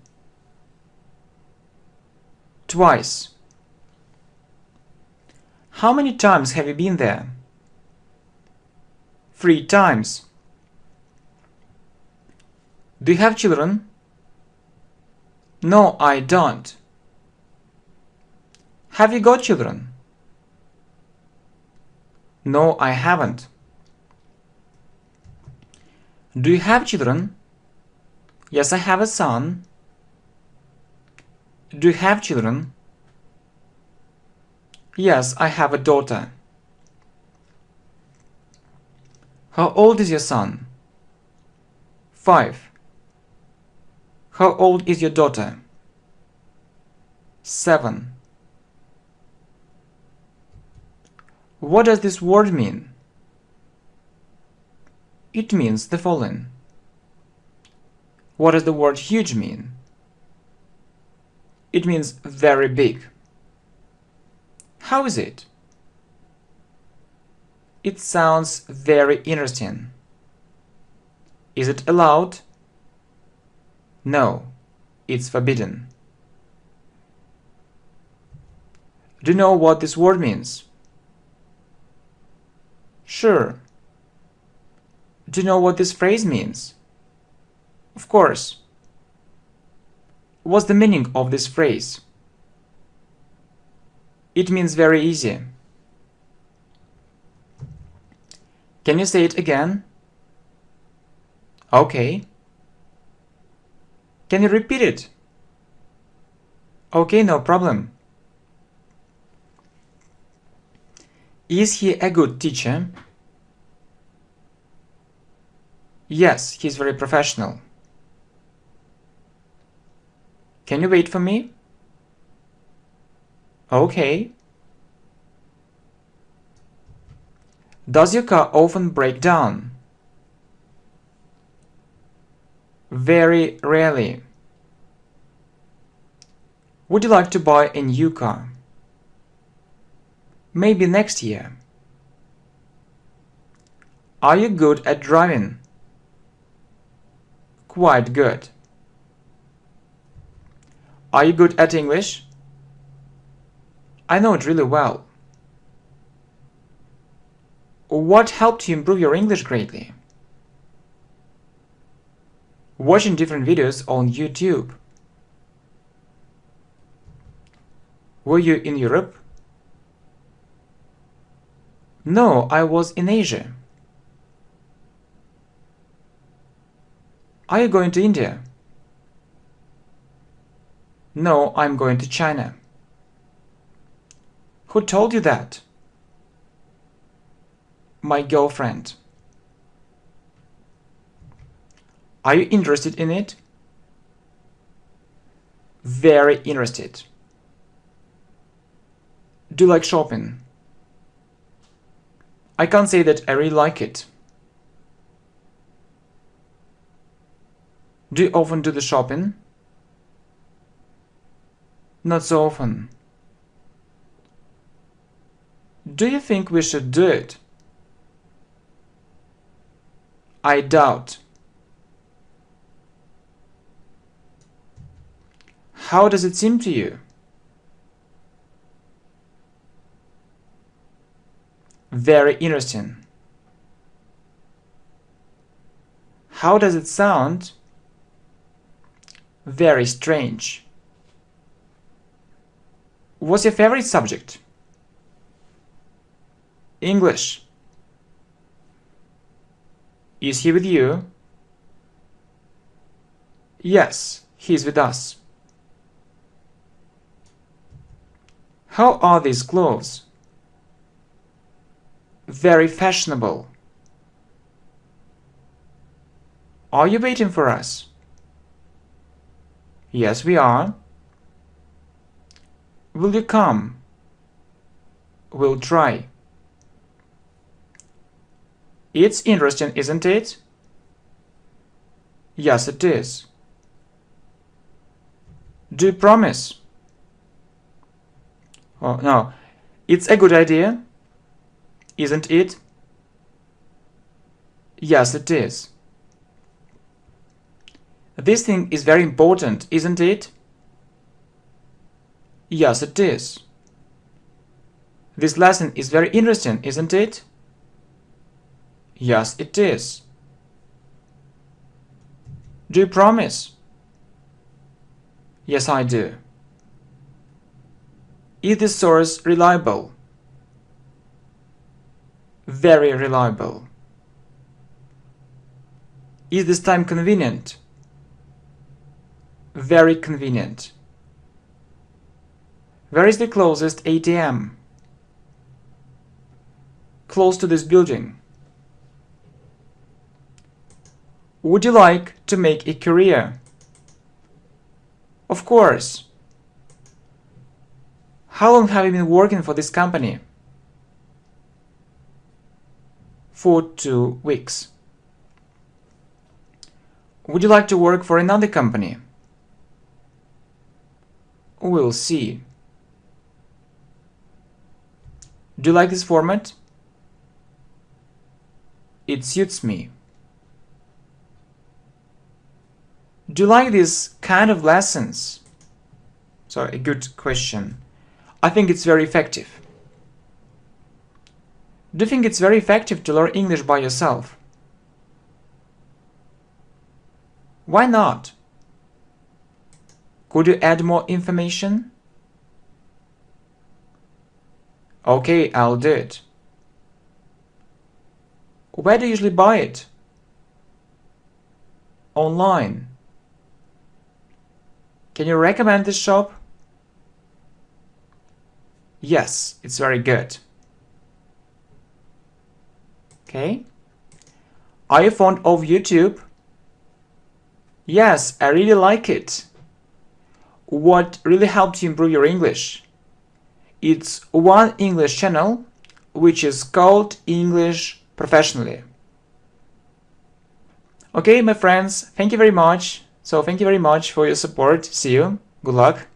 Twice. How many times have you been there? 3 times. Do you have children? No, I don't. Have you got children? No, I haven't. Do you have children? Yes, I have a son. Do you have children? Yes, I have a daughter. How old is your son? 5. How old is your daughter? 7. What does this word mean? It means the following. What does the word huge mean? It means very big. How is it? It sounds very interesting. Is it allowed? No, it's forbidden. Do you know what this word means? Sure. Do you know what this phrase means? Of course. What's the meaning of this phrase? It means very easy. Can you say it again? Okay. Can you repeat it? Okay, no problem. Is he a good teacher? Yes, he's very professional. Can you wait for me? Okay. Does your car often break down? Very rarely. Would you like to buy a new car? Maybe next year. Are you good at driving? Quite good. Are you good at English? I know it really well. What helped you improve your English greatly? Watching different videos on YouTube. Were you in Europe? No, I was in Asia. Are you going to India? No, I'm going to China. Who told you that? My girlfriend. Are you interested in it? Very interested. Do you like shopping? I can't say that I really like it. Do you often do the shopping? Not so often. Do you think we should do it? I doubt. How does it seem to you? Very interesting. How does it sound? Very strange. What's your favorite subject? English. Is he with you? Yes, he's with us. How are these clothes? Very fashionable. Are you waiting for us? Yes, we are. Will you come? We'll try. It's interesting, isn't it? Yes, it is. Do you promise? Oh, no. It's a good idea, isn't it? Yes, it is. This thing is very important, isn't it? Yes, it is. This lesson is very interesting, isn't it? Yes, it is. Do you promise? Yes, I do. Is this source reliable? Very reliable. Is this time convenient? Very convenient. Where is the closest ATM? Close to this building. Would you like to make a career? Of course. How long have you been working for this company? For 2 weeks. Would you like to work for another company? We'll see. Do you like this format? It suits me. Do you like this kind of lessons? So, a good question. I think it's very effective. Do you think it's very effective to learn English by yourself? Why not? Could you add more information? Okay, I'll do it. Where do you usually buy it? Online. Can you recommend this shop? Yes, it's very good. Okay. Are you fond of YouTube? Yes, I really like it. What really helped you improve your English? It's one English channel, which is called English Professionally. Okay, my friends, thank you very much. So thank you very much for your support. See you. Good luck.